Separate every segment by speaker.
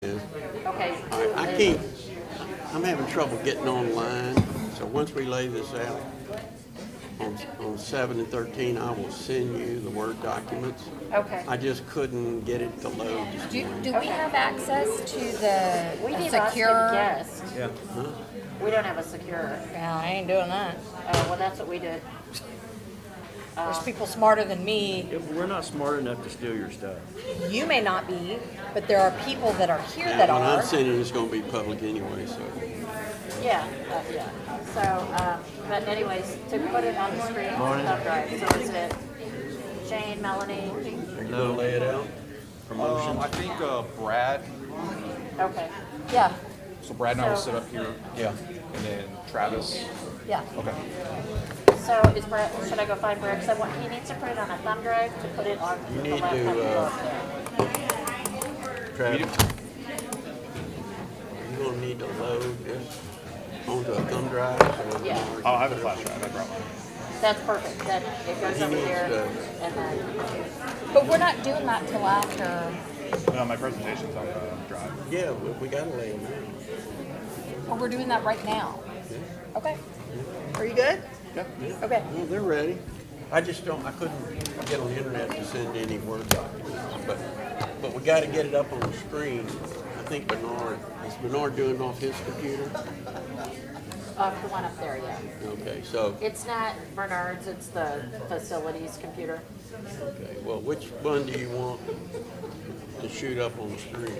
Speaker 1: Okay.
Speaker 2: I can't, I'm having trouble getting online, so once we lay this out, on 7 and 13, I will send you the Word documents.
Speaker 1: Okay.
Speaker 2: I just couldn't get it to load this
Speaker 3: Do
Speaker 2: morning.
Speaker 3: we have access to the
Speaker 1: We
Speaker 3: a
Speaker 1: need
Speaker 3: secure?
Speaker 1: us guest.
Speaker 4: Yeah.
Speaker 1: We don't have a secure.
Speaker 3: Yeah, I ain't doing that.
Speaker 1: Well, that's what we did.
Speaker 3: There's people smarter than me.
Speaker 4: Yeah, but we're not smart enough to steal your stuff.
Speaker 3: You may not be, but there are people that are here
Speaker 2: Now,
Speaker 3: that
Speaker 2: what
Speaker 3: are.
Speaker 2: I'm sending is going to be public anyway, so.
Speaker 1: Yeah. So, but anyways, to put it on the screen,
Speaker 4: Morning.
Speaker 1: thumb drive. So is it Shane, Melanie?
Speaker 2: Are you going to lay it out? Promotions?
Speaker 5: I think Brad.
Speaker 1: Okay.
Speaker 3: Yeah,
Speaker 5: So Brad and I will
Speaker 1: So-
Speaker 5: sit up here.
Speaker 2: Yeah.
Speaker 5: And then Travis.
Speaker 3: yeah.
Speaker 5: Okay.
Speaker 1: So is Brad? Should I go find Brad? Because he needs to put it on a thumb drive to put it on
Speaker 2: You
Speaker 1: the
Speaker 2: need
Speaker 1: laptop.
Speaker 2: to, Travis, you're going to need to load this onto a thumb drive. So
Speaker 1: Yeah.
Speaker 5: Oh, I have a flash drive. I brought one.
Speaker 1: That's perfect. Then it goes
Speaker 2: He
Speaker 1: over
Speaker 2: needs
Speaker 1: there,
Speaker 2: to-
Speaker 1: and then
Speaker 3: But we're not doing that till after.
Speaker 5: No, my presentation's on the drive.
Speaker 2: Yeah, we got to lay them out.
Speaker 3: Or we're doing that right now. Okay. Are you good?
Speaker 5: Yeah.
Speaker 3: Okay.
Speaker 2: Well, they're ready. I couldn't get on the internet to send any Word documents, but we got to get it up on the screen. I think is Bernard doing it off his computer?
Speaker 1: the one up there. Yeah.
Speaker 2: Okay, so,
Speaker 1: It's not Bernard's. It's the facilities computer.
Speaker 2: okay, well, which one do you want to shoot up on the screen?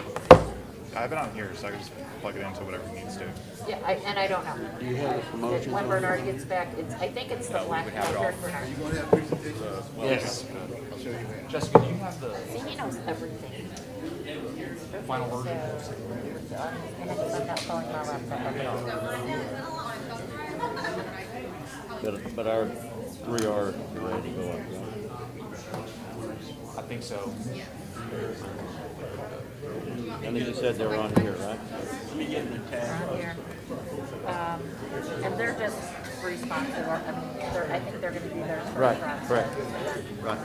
Speaker 5: I have it on here, so I can just plug it into whatever he needs to.
Speaker 1: Yeah, I don't know.
Speaker 2: Do you have the promotions
Speaker 1: When
Speaker 2: on
Speaker 1: Bernard
Speaker 2: there?
Speaker 1: gets back, I think it's the black.
Speaker 5: would have it all.
Speaker 1: Bernard.
Speaker 2: Yes.
Speaker 5: Jessica, do you have the
Speaker 1: See, he knows everything.
Speaker 5: final version?
Speaker 1: I'm not calling my laptop at all.
Speaker 4: But our three are ready to go up.
Speaker 5: I think so.
Speaker 4: I think you said they were on here, right?
Speaker 1: Around here. And they're just responsive. I mean, I think they're going to be there for
Speaker 4: Right,
Speaker 1: the process.
Speaker 4: correct. Right.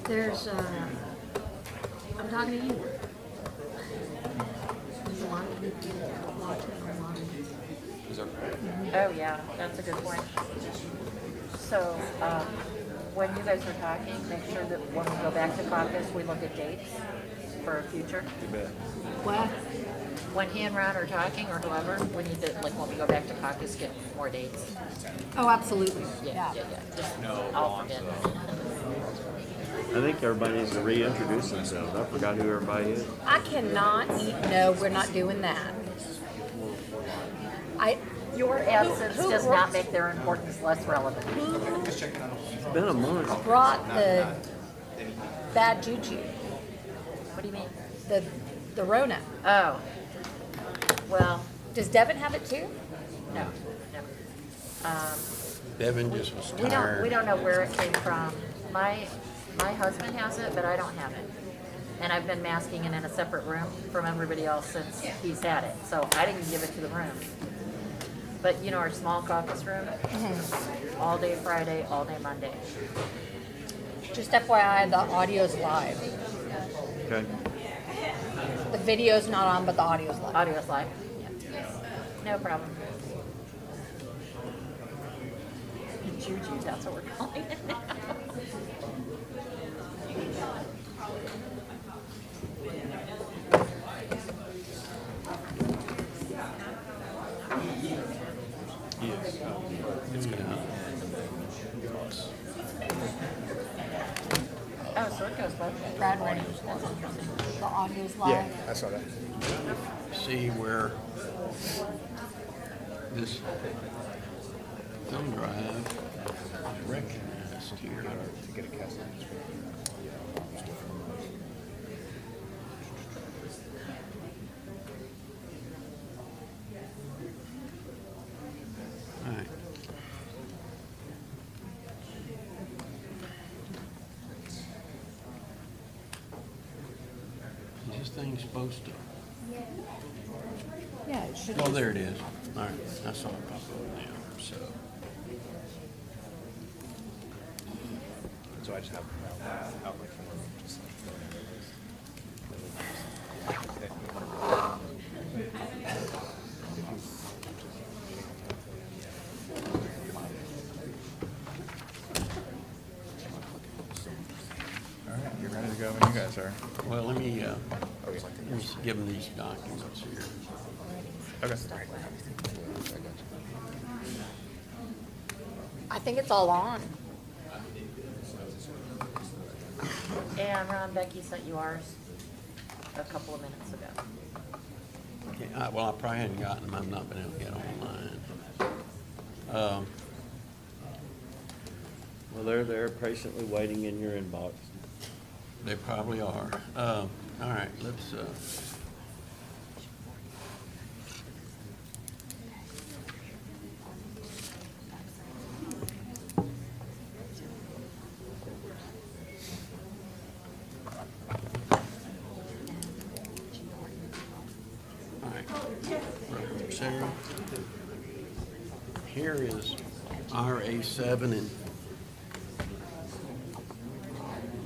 Speaker 6: There's, I'm talking to you. There's a lot of people watching online.
Speaker 5: Is there?
Speaker 1: Oh, yeah, that's a good point. So, when you guys are talking, make sure that when we go back to caucus, we look at dates for a future.
Speaker 5: You bet.
Speaker 6: What?
Speaker 1: When he and Ron are talking, or whoever, we need to, like, when we go back to caucus, get more dates.
Speaker 6: Oh, absolutely.
Speaker 1: Yeah. Just, I'll forget.
Speaker 4: I think everybody needs to reintroduce themselves. I forgot who everybody is.
Speaker 3: I cannot eat. No, we're not doing that.
Speaker 1: Your absence
Speaker 3: who
Speaker 1: does
Speaker 3: brought-
Speaker 1: not make their importance less relevant.
Speaker 4: It's been a month.
Speaker 3: Brought the bad juju,
Speaker 1: What do you mean?
Speaker 3: the Rona.
Speaker 1: Oh. Well,
Speaker 3: Does Devin have it too?
Speaker 1: no.
Speaker 2: Devin just was
Speaker 1: We
Speaker 2: tired.
Speaker 1: don't know where it came from. My husband has it, but I don't have it. And I've been masking it in a separate room from everybody else since he's had it. So I didn't give it to the room. But you know our small caucus room? All day Friday, all day Monday.
Speaker 3: Just FYI, the audio's live.
Speaker 4: Okay.
Speaker 3: The video's not on, but the audio's live.
Speaker 1: Audio's live. Yeah. No problem. Juju, that's what we're calling it now.
Speaker 5: Yes. It's gonna happen.
Speaker 1: Oh, so it goes both ways.
Speaker 3: Brad ready. The audio's live.
Speaker 5: I saw that.
Speaker 2: See where this thumb drive is recognized here.
Speaker 5: To get a cast.
Speaker 2: All right. Is this thing supposed to?
Speaker 3: Yeah, it should.
Speaker 2: Oh, there it is. All right, I saw it pop up now, so.
Speaker 5: So I just have Outlook for All right, you're ready to go when you guys are.
Speaker 2: Well, let me just give them these documents here.
Speaker 5: Okay.
Speaker 3: I think it's all on.
Speaker 1: And Ron, Becky sent you ours a couple of minutes ago.
Speaker 2: Okay, well, I probably hadn't gotten them. I've not been able to get online.
Speaker 4: Well, they're there patiently waiting in your inbox.
Speaker 2: They probably are. All right, let's, all right. Sarah, here is RA 7 and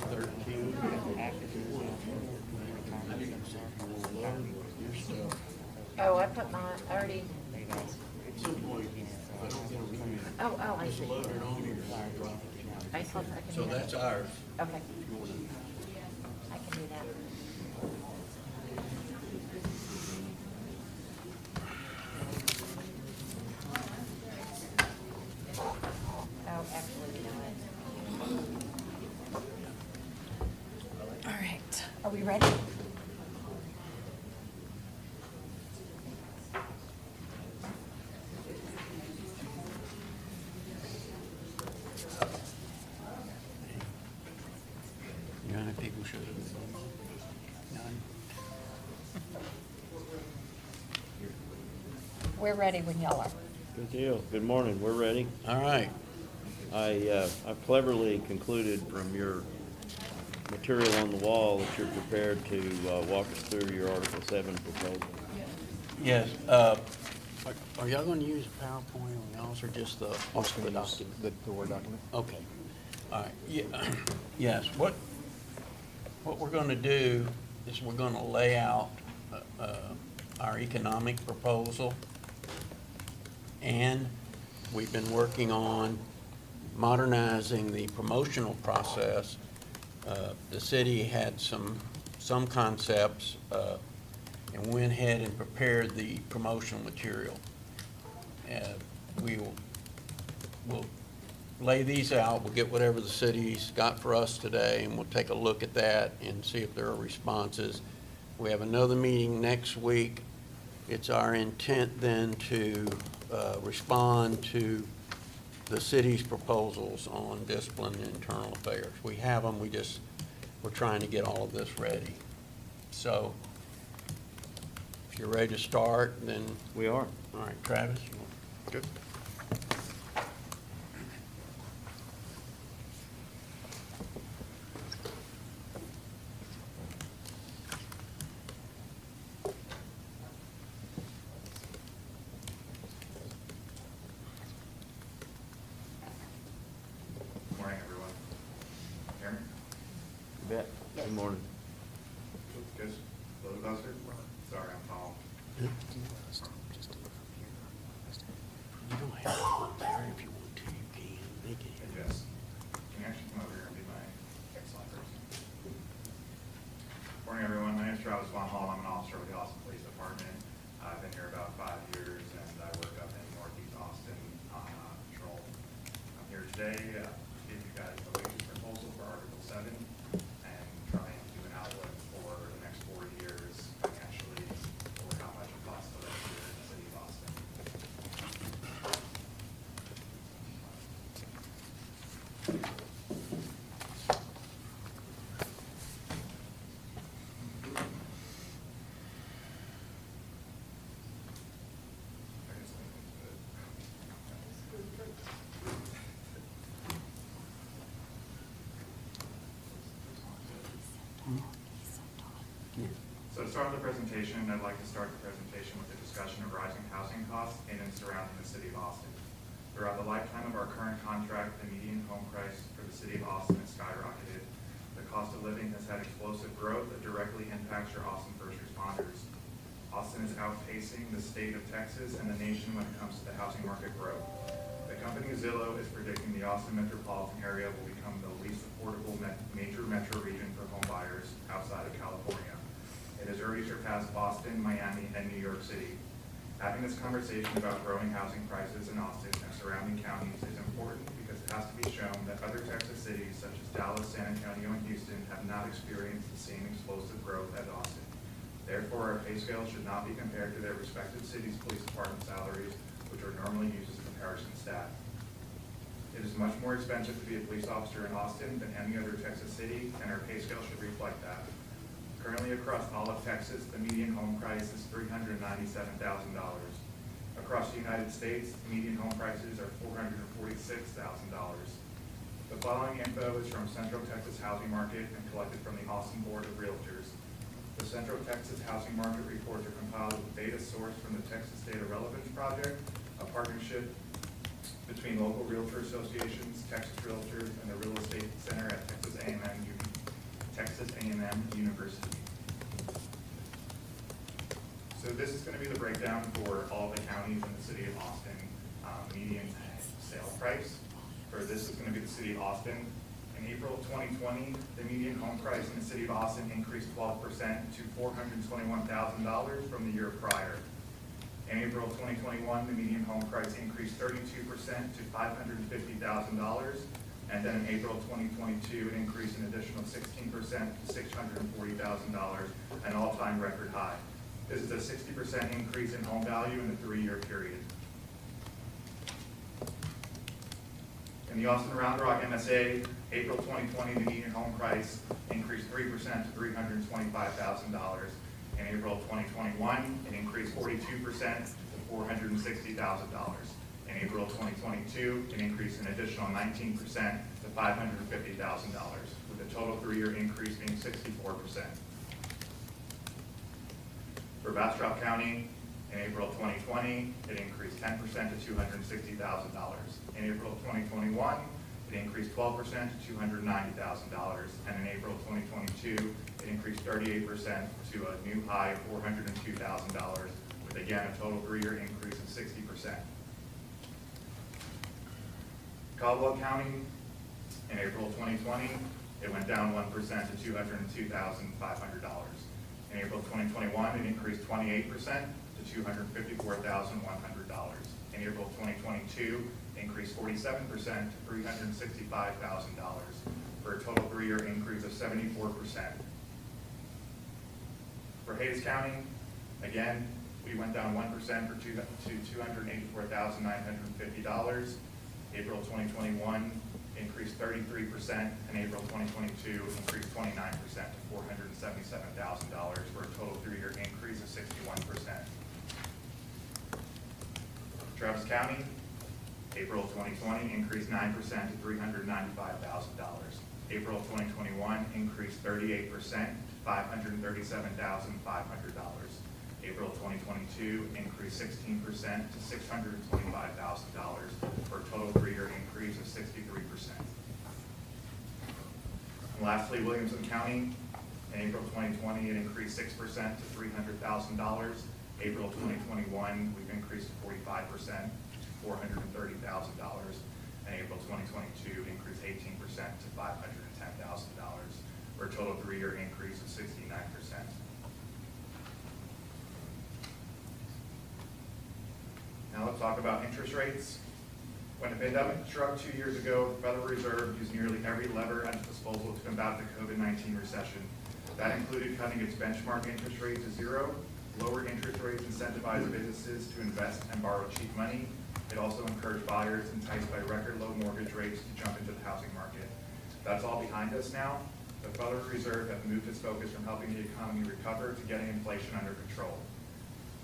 Speaker 2: 13. Your stuff.
Speaker 1: Oh, I put mine, I already,
Speaker 2: At some point, if I don't get them in,
Speaker 1: oh, I
Speaker 2: just
Speaker 1: see.
Speaker 2: load it on here and drop it.
Speaker 1: I see, I can
Speaker 2: So
Speaker 1: do that.
Speaker 2: that's ours.
Speaker 1: Okay,
Speaker 2: If you wanna-
Speaker 1: I can do that. Oh, actually, you know
Speaker 3: All right. Are we ready?
Speaker 2: You know how many people should have? None.
Speaker 3: We're ready when y'all are.
Speaker 4: Good deal. Good morning. We're ready.
Speaker 2: All right.
Speaker 4: I've cleverly concluded from your material on the wall that you're prepared to walk us through your Article 7 proposal.
Speaker 2: Yes, are y'all gonna use PowerPoint on y'all's or just the document?
Speaker 5: The Word document.
Speaker 2: Okay, all right, yeah, yes, what we're gonna do is we're gonna lay out, our economic proposal. And we've been working on modernizing the promotional process. The city had some concepts, and went ahead and prepared the promotional material. We'll lay these out, we'll get whatever the city's got for us today, and we'll take a look at that and see if there are responses. We have another meeting next week. It's our intent then to respond to the city's proposals on discipline and internal affairs. We have them, we're trying to get all of this ready. So, if you're ready to start, then,
Speaker 4: We are.
Speaker 2: all right, Travis? you want-
Speaker 5: Good. Morning, everyone. Aaron?
Speaker 4: You bet. Good morning.
Speaker 5: Good. Little closer? Sorry, I'm tall.
Speaker 2: You don't have to hold there if you want to, you can, they can.
Speaker 5: Yes. Can you actually come over here and be my slide first? Morning, everyone. My name is Travis Von Hall. I'm an officer with the Austin Police Department. I've been here about 5 years, and I work up in Northeast Austin on patrol. I'm here today to give you guys a wages proposal for Article 7 and try and do an outlook for the next 4 years financially for how much it costs to live here in the city of Austin. So to start the presentation, I'd like to start the presentation with a discussion of rising housing costs in and surrounding the city of Austin. Throughout the lifetime of our current contract, the median home price for the city of Austin has skyrocketed. The cost of living has had explosive growth that directly impacts your Austin first responders. Austin is outpacing the state of Texas and the nation when it comes to the housing market growth. The company Zillow is predicting the Austin metropolitan area will become the least affordable major metro region for home buyers outside of California. It has already surpassed Boston, Miami, and New York City. Having this conversation about growing housing prices in Austin and surrounding counties is important because it has to be shown that other Texas cities such as Dallas, San Antonio, and Houston have not experienced the same explosive growth as Austin. Therefore, our pay scale should not be compared to their respective cities' police department salaries, which are normally used as a comparison stat. It is much more expensive to be a police officer in Austin than any other Texas city, and our pay scale should reflect that. Currently across all of Texas, the median home price is $397,000. Across the United States, the median home prices are $446,000. The following info is from Central Texas Housing Market and collected from the Austin Board of Realtors. The Central Texas Housing Market reports are compiled with data sourced from the Texas Data Relevance Project, a partnership between local realtor associations, Texas Realtors, and the Real Estate Center at Texas A&M University. So this is going to be the breakdown for all the counties in the city of Austin. Median sale price for this is going to be the city of Austin. In April 2020, the median home price in the city of Austin increased 12% to $421,000 from the year prior. In April 2021, the median home price increased 32% to $550,000. And then in April 2022, it increased an additional 16% to $640,000, an all-time record high. This is a 60% increase in home value in the 3-year period. In the Austin Round Rock MSA, April 2020, the median home price increased 3% to $325,000. In April 2021, it increased 42% to $460,000. In April 2022, it increased an additional 19% to $550,000, with a total 3-year increase being 64%. For Bastrop County, in April 2020, it increased 10% to $260,000. In April 2021, it increased 12% to $290,000. And in April 2022, it increased 38% to a new high of $402,000, with again a total 3-year increase of 60%. Caldwell County, in April 2020, it went down 1% to $202,500. In April 2021, it increased 28% to $254,100. In April 2022, it increased 47% to $365,000, for a total 3-year increase of 74%. For Hayes County, again, we went down 1% to $284,950. April 2021 increased 33%, and April 2022 increased 29% to $477,000, for a total 3-year increase of 61%. Travis County, April 2020 increased 9% to $395,000. April 2021 increased 38% to $537,500. April 2022 increased 16% to $625,000, for a total 3-year increase of 63%. And lastly, Williamson County, in April 2020, it increased 6% to $300,000. April 2021, we've increased 45% to $430,000. And April 2022 increased 18% to $510,000, for a total 3-year increase of 69%. Now let's talk about interest rates. When the pandemic struck 2 years ago, the Federal Reserve used nearly every lever at its disposal to combat the COVID-19 recession. That included cutting its benchmark interest rate to 0, lower interest rates incentivized businesses to invest and borrow cheap money. It also encouraged buyers enticed by record low mortgage rates to jump into the housing market. That's all behind us now. The Federal Reserve has moved its focus from helping the economy recover to getting inflation under control.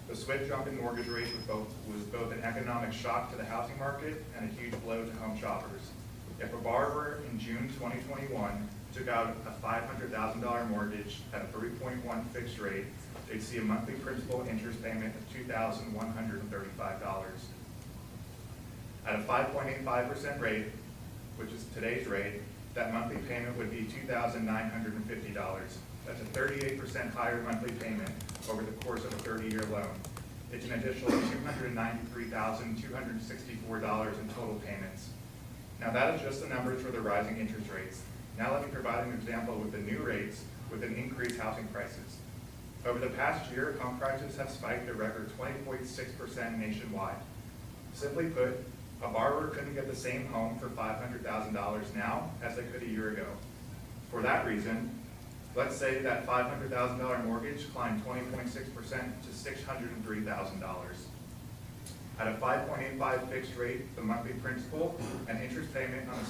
Speaker 5: The swift jump in mortgage rates was both an economic shock to the housing market and a huge blow to home shoppers. If a borrower in June 2021 took out a $500,000 mortgage at a 3.1 fixed rate, they'd see a monthly principal interest payment of $2,135. At a 5.85% rate, which is today's rate, that monthly payment would be $2,950. That's a 38% higher monthly payment over the course of a 30-year loan. It's an additional $293,264 in total payments. Now that is just the numbers for the rising interest rates. Now let me provide an example with the new rates with an increased housing prices. Over the past year, home prices have spiked a record 20.6% nationwide. Simply put, a borrower couldn't get the same home for $500,000 now as they could a year ago. For that reason, let's say that $500,000 mortgage climbed 20.6% to $603,000. At a 5.85 fixed rate, the monthly principal and interest payment on a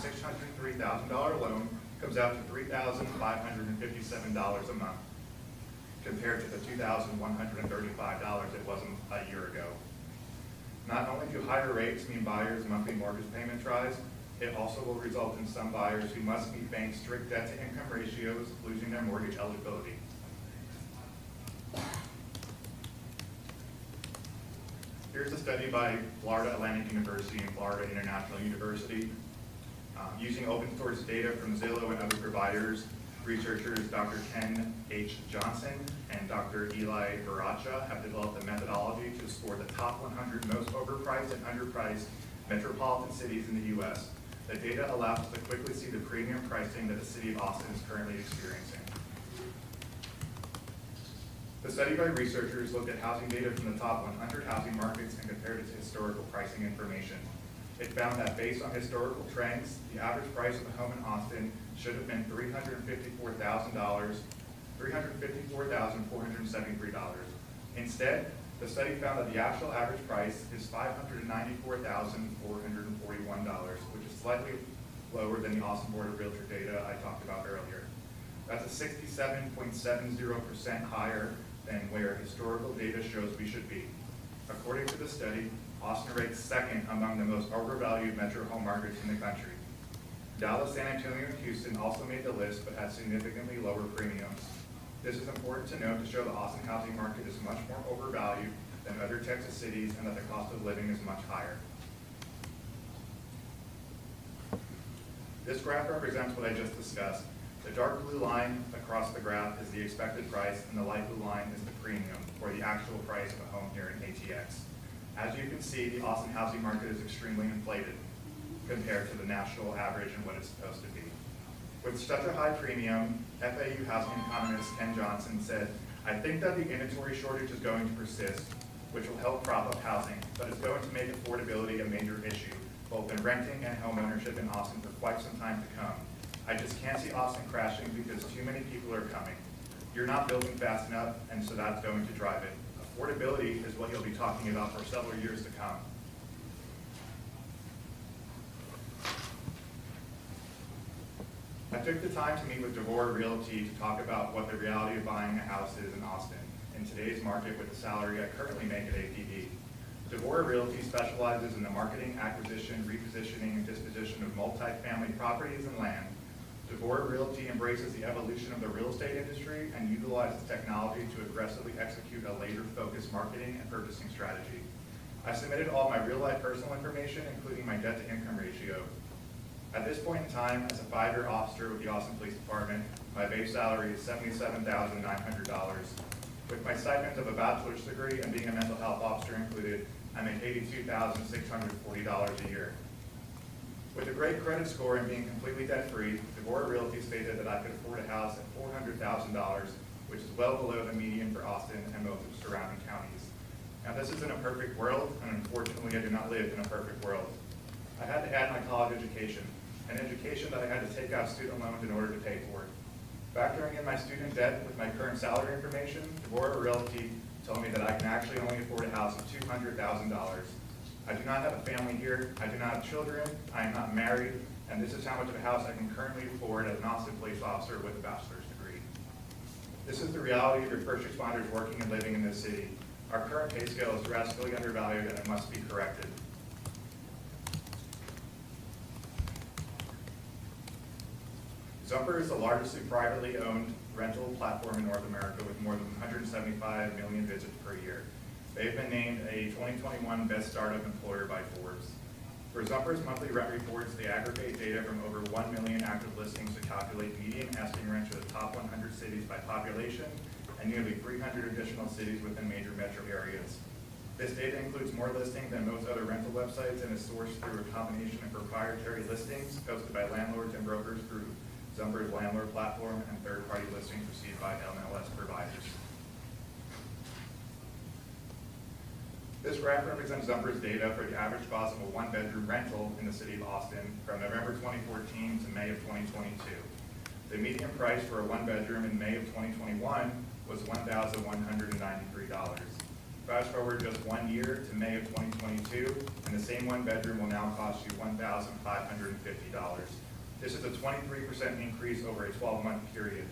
Speaker 5: $603,000 loan comes out to $3,557 a month, compared to the $2,135 it was a year ago. Not only do higher rates mean buyers' monthly mortgage payments rise, it also will result in some buyers who must meet bank strict debt-to-income ratios losing their mortgage eligibility. Here's a study by Florida Atlantic University and Florida International University. Using open source data from Zillow and other providers, researchers Dr. Ken H. Johnson and Dr. Eli Baracha have developed a methodology to score the top 100 most overpriced and underpriced metropolitan cities in the U.S. The data allows us to quickly see the premium pricing that the city of Austin is currently experiencing. The study by researchers looked at housing data from the top 100 housing markets and compared it to historical pricing information. It found that based on historical trends, the average price of a home in Austin should have been $354,473. Instead, the study found that the actual average price is $594,441, which is slightly lower than the Austin Board of Realtor data I talked about earlier. That's a 67.70% higher than where historical data shows we should be. According to the study, Austin ranks second among the most overvalued metro home markets in the country. Dallas, San Antonio, and Houston also made the list but had significantly lower premiums. This is important to note to show the Austin housing market is much more overvalued than other Texas cities and that the cost of living is much higher. This graph represents what I just discussed. The dark blue line across the graph is the expected price and the light blue line is the premium, or the actual price of a home here in ATX. As you can see, the Austin housing market is extremely inflated compared to the national average and what it's supposed to be. With such a high premium, FAU housing economist Ken Johnson said, "I think that the inventory shortage is going to persist, which will help prop up housing, but it's going to make affordability a major issue, both in renting and home ownership in Austin for quite some time to come. I just can't see Austin crashing because too many people are coming. You're not building fast enough, and so that's going to drive it. Affordability is what you'll be talking about for several years to come." I took the time to meet with DeVore Realty to talk about what the reality of buying a house is in Austin in today's market with the salary I currently make at APD. DeVore Realty specializes in the marketing, acquisition, repositioning, and disposition of multifamily properties and land. DeVore Realty embraces the evolution of the real estate industry and utilizes technology to aggressively execute a laser-focused marketing and purchasing strategy. I submitted all my real-life personal information, including my debt-to-income ratio. At this point in time, as a 5-year officer with the Austin Police Department, my base salary is $77,900. With my stipend of a bachelor's degree and being a mental health officer included, I make $82,640 a year. With a great credit score and being completely debt-free, DeVore Realty stated that I could afford a house at $400,000, which is well below the median for Austin and most of the surrounding counties. Now, this isn't a perfect world, and unfortunately, I do not live in a perfect world. I had to add my college education, an education that I had to take out student loans in order to pay for. Factoring in my student debt with my current salary information, DeVore Realty told me that I can actually only afford a house of $200,000. I do not have a family here, I do not have children, I am not married, and this is how much of a house I can currently afford as an Austin police officer with a bachelor's degree. This is the reality of your first responders working and living in this city. Our current pay scale is drastically undervalued and it must be corrected. Zumper is the largest privately owned rental platform in North America with more than 175 million visits per year. They've been named a 2021 Best Startup Employer by Forbes. For Zumper's monthly rent reports, they aggregate data from over 1 million active listings to calculate median asking rent for the top 100 cities by population and nearly 300 additional cities within major metro areas. This data includes more listings than most other rental websites and is sourced through a combination of proprietary listings posted by landlords and brokers through Zumper's landlord platform and third-party listings received by MLS providers. This graph represents Zumper's data for the average cost of a one-bedroom rental in the city of Austin from November 2014 to May of 2022. The median price for a one-bedroom in May of 2021 was $1,193. Fast forward just 1 year to May of 2022, and the same one-bedroom will now cost you $1,550. This is a 23% increase over a 12-month period.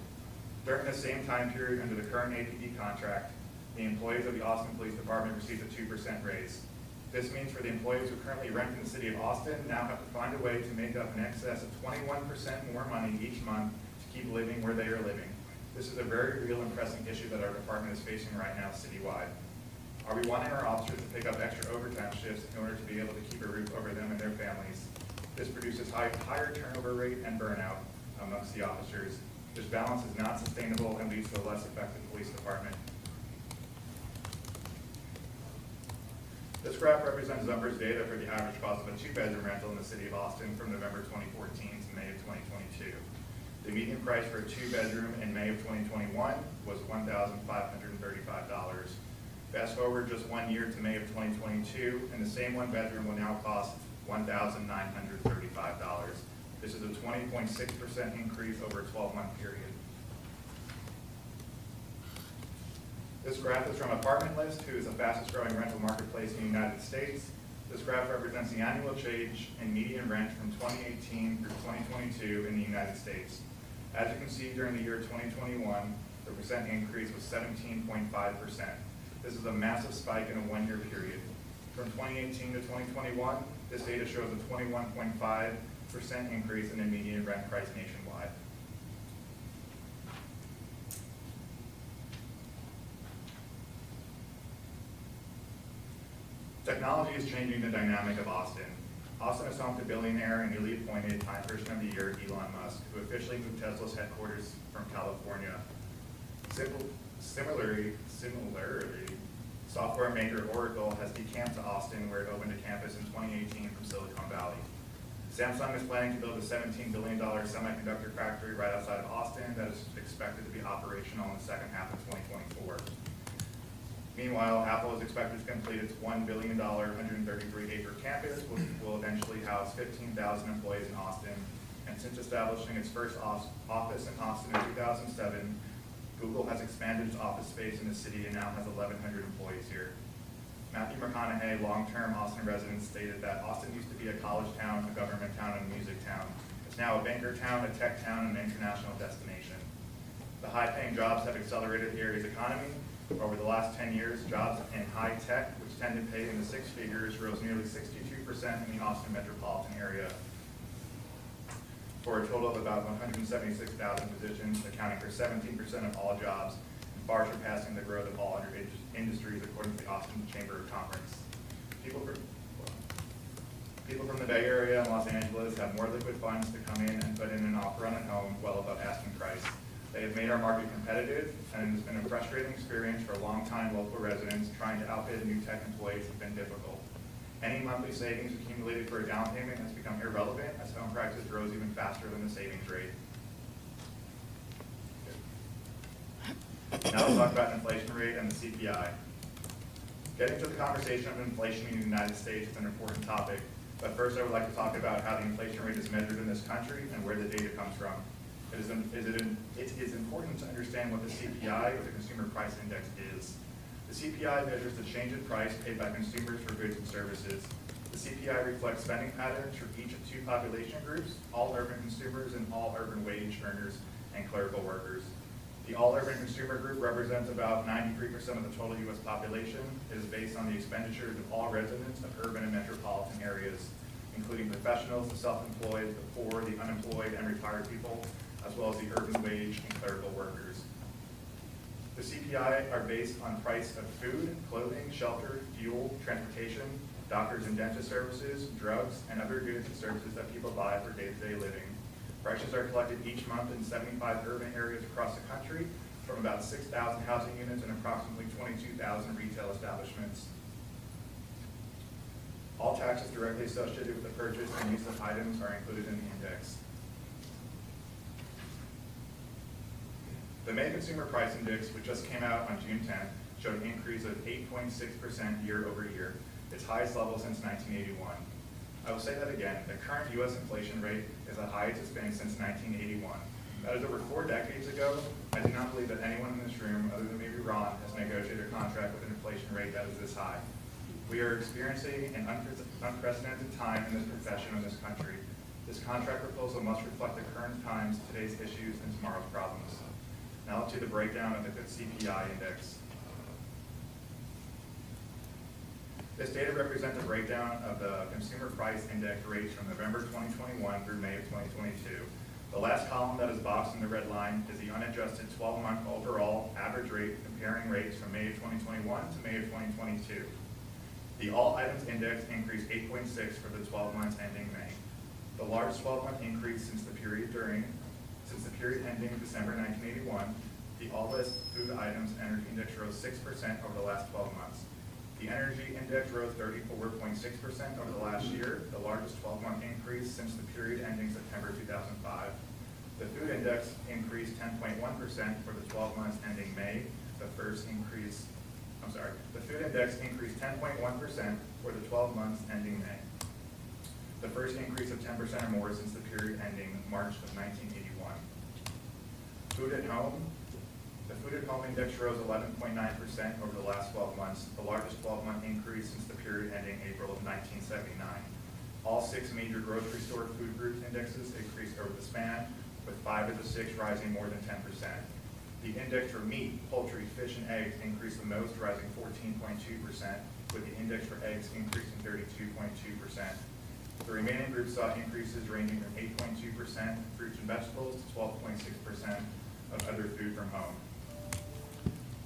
Speaker 5: During the same time period under the current APD contract, the employees of the Austin Police Department received a 2% raise. This means for the employees who currently rent in the city of Austin now have to find a way to make up in excess of 21% more money each month to keep living where they are living. This is a very real and pressing issue that our department is facing right now citywide. Are we wanting our officers to pick up extra overtime shifts in order to be able to keep a roof over them and their families? This produces higher turnover rate and burnout amongst the officers. This balance is not sustainable and leads to a less effective police department. This graph represents Zumper's data for the average cost of a two-bedroom rental in the city of Austin from November 2014 to May of 2022. The median price for a two-bedroom in May of 2021 was $1,535. Fast forward just 1 year to May of 2022, and the same one-bedroom will now cost $1,935. This is a 20.6% increase over a 12-month period. This graph is from Apartment List, who is the fastest growing rental marketplace in the United States. This graph represents the annual change in median rent from 2018 through 2022 in the United States. As you can see, during the year 2021, the percent increase was 17.5%. This is a massive spike in a 1 year period. From 2018 to 2021, this data shows a 21.5% increase in the median rent price nationwide. Technology is changing the dynamic of Austin. Austin is home to billionaire and newly appointed Time Person of the Year, Elon Musk, who officially moved Tesla's headquarters from California. Similarly, software maker Oracle has decamped to Austin, where it opened a campus in 2018 from Silicon Valley. Samsung is planning to build a $17 billion semiconductor factory right outside of Austin that is expected to be operational in the second half of 2024. Meanwhile, Apple is expected to complete its $1 billion, 133-acre campus, which will eventually house 15,000 employees in Austin. And since establishing its first office in Austin in 2007, Google has expanded its office space in the city and now has 1,100 employees here. Matthew McConaughey, long-term Austin resident, stated that Austin used to be a college town, a government town, and a music town. It's now a banker town, a tech town, and an international destination. The high-paying jobs have accelerated the area's economy. Over the last 10 years, jobs in high tech, which tend to pay in the six figures, rose nearly 62% in the Austin metropolitan area, for a total of about 176,000 positions, accounting for 17% of all jobs, and far surpassing the growth of all other industries, according to the Austin Chamber of Commerce. People from the Bay Area and Los Angeles have more liquid funds to come in and put in an offer on a home well above asking price. They have made our market competitive, and it's been a frustrating experience for long-time local residents. Trying to outbid new tech employees has been difficult. Any monthly savings accumulated for a down payment has become irrelevant as home prices rose even faster than the savings rate. Now let's talk about inflation rate and the CPI. Getting to the conversation of inflation in the United States is an important topic, but first I would like to talk about how the inflation rate is measured in this country and where the data comes from. It is important to understand what the CPI, or the Consumer Price Index, is. The CPI measures the change in price paid by consumers for goods and services. The CPI reflects spending patterns for each of two population groups, all urban consumers and all urban wage earners and clerical workers. The all urban consumer group represents about 93% of the total U.S. population. It is based on the expenditures of all residents of urban and metropolitan areas, including professionals, the self-employed, the poor, the unemployed, and retired people, as well as the urban wage and clerical workers. The CPI are based on price of food, clothing, shelter, fuel, transportation, doctors and dentist services, drugs, and other goods and services that people buy for day-to-day living. Prices are collected each month in 75 urban areas across the country from about 6,000 housing units and approximately 22,000 retail establishments. All taxes directly associated with the purchase and use of items are included in the index. The May Consumer Price Index, which just came out on June 10th, showed an increase of 8.6% year over year, its highest level since 1981. I will say that again, the current U.S. inflation rate is the highest it's been since 1981. That is over 4 decades ago. I do not believe that anyone in this room, other than maybe Ron, has negotiated a contract with an inflation rate that is this high. We are experiencing an unprecedented time in this profession in this country. This contract proposal must reflect the current times, today's issues, and tomorrow's problems. Now to the breakdown of the CPI index. This data represents a breakdown of the Consumer Price Index rates from November 2021 through May of 2022. The last column that is boxed in the red line is the unadjusted 12-month overall average rate comparing rates from May of 2021 to May of 2022. The all items index increased 8.6 for the 12 months ending May. The largest 12-month increase since the period ending December 1981, the all list food items energy index rose 6% over the last 12 months. The energy index rose 34.6% over the last year, the largest 12-month increase since the period ending September 2005. The food index increased 10.1% for the 12 months ending May. The food index increased 10.1% for the 12 months ending May. The first increase of 10% or more since the period ending March of 1981. Food at home. The food at home index rose 11.9% over the last 12 months, the largest 12-month increase since the period ending April of 1979. All 6 major grocery store food group indexes increased over the span, with 5 of the 6 rising more than 10%. The index for meat, poultry, fish, and eggs increased the most, rising 14.2%, with the index for eggs increasing 32.2%. The remaining groups saw increases ranging from 8.2% fruits and vegetables to 12.6% of other food from home.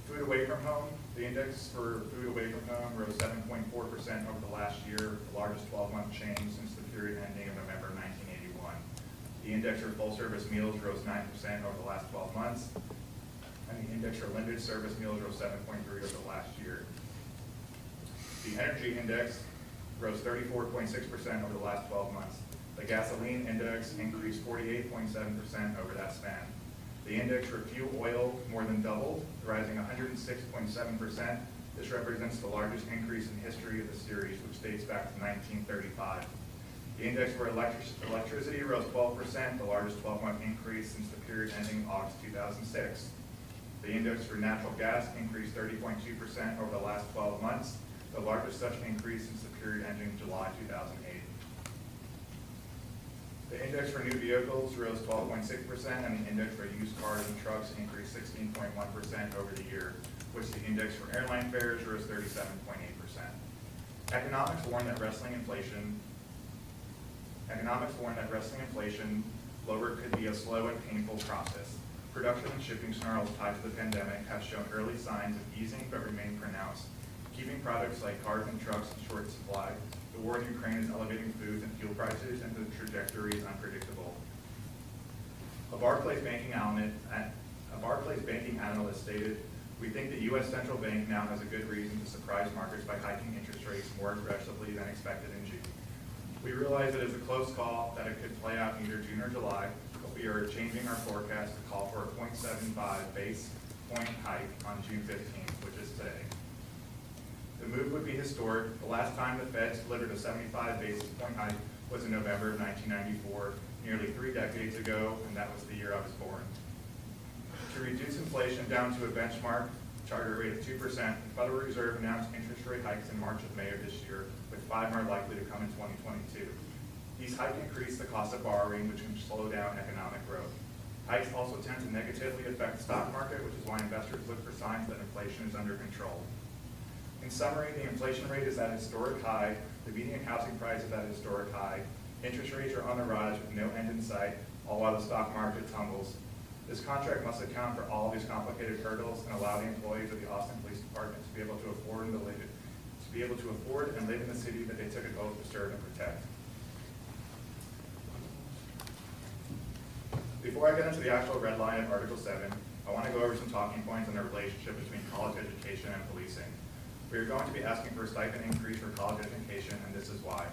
Speaker 5: Food away from home, the index for food away from home rose 7.4% over the last year, the largest 12-month change since the period ending in November 1981. The index for full-service meals rose 9% over the last 12 months, and the index for limited service meals rose 7.3% over the last year. The energy index rose 34.6% over the last 12 months. The gasoline index increased 48.7% over that span. The index for fuel oil more than doubled, rising 106.7%. This represents the largest increase in history of the series, which dates back to 1935. The index for electricity rose 12%, the largest 12-month increase since the period ending August 2006. The index for natural gas increased 30.2% over the last 12 months, the largest such increase since the period ending July 2008. The index for new vehicles rose 12.6%, and the index for used cars and trucks increased 16.1% over the year, which the index for airline fares rose 37.8%. Economics warn that wrestling inflation lower could be a slow and painful process. Production and shipping snarls tied to the pandemic have shown early signs of easing but remain pronounced, keeping products like cars and trucks in short supply. The war in Ukraine is elevating foods and fuel prices, and the trajectory is unpredictable. A Barclays banking analyst stated, "We think the U.S. Central Bank now has a good reason to surprise markets by hiking interest rates more aggressively than expected in June. We realize it is a close call that it could play out in either June or July, but we are changing our forecast to call for a 0.75 base point hike on June 15th, which is today. The move would be historic. The last time the Fed delivered a 75 basis point hike was in November of 1994, nearly 3 decades ago, and that was the year I was born. To reduce inflation down to a benchmark target rate of 2%, the Federal Reserve announced interest rate hikes in March of May of this year, with 5 more likely to come in 2022. These hikes increase the cost of borrowing, which can slow down economic growth. Hikes also tend to negatively affect the stock market, which is why investors look for signs that inflation is under control. In summary, the inflation rate is at a historic high, the median housing price is at a historic high, interest rates are on the rise with no end in sight, all while the stock market tumbles. This contract must account for all of these complicated hurdles and allow the employees of the Austin Police Department to be able to afford and live able to afford and live in the city that they took an oath to serve and protect. Before I get into the actual red line of Article 7, I want to go over some talking points on the relationship between college education and policing. We are going to be asking for a stipend increase for college education, and this is why.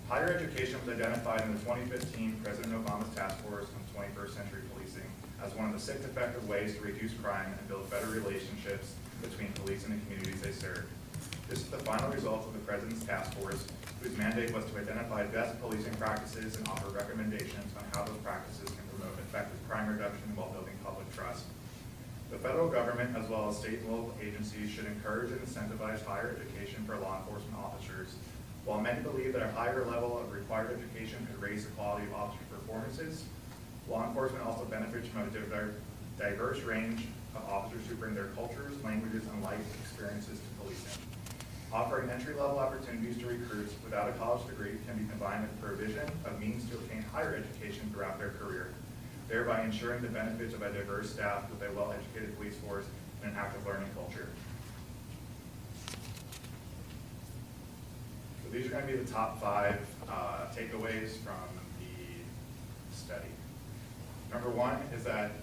Speaker 5: Higher education was identified in the 2015 President Obama's Task Force on 21st Century Policing as one of the 6 effective ways to reduce crime and build better relationships between police and the communities they serve. This is the final result of the President's Task Force, whose mandate was to identify best policing practices and offer recommendations on how those practices can promote effective crime reduction while building public trust. The federal government, as well as state and local agencies, should encourage and incentivize higher education for law enforcement officers. While many believe that a higher level of required education could raise the quality of officer performances, law enforcement also benefits from a diverse range of officers who bring their cultures, languages, and life experiences to policing. Offering entry-level opportunities to recruits without a college degree can be combined with provision of means to obtain higher education throughout their career, thereby ensuring the benefits of a diverse staff with a well-educated police force and an active learning culture. So these are going to be the top 5 takeaways from the study. Number 1 is that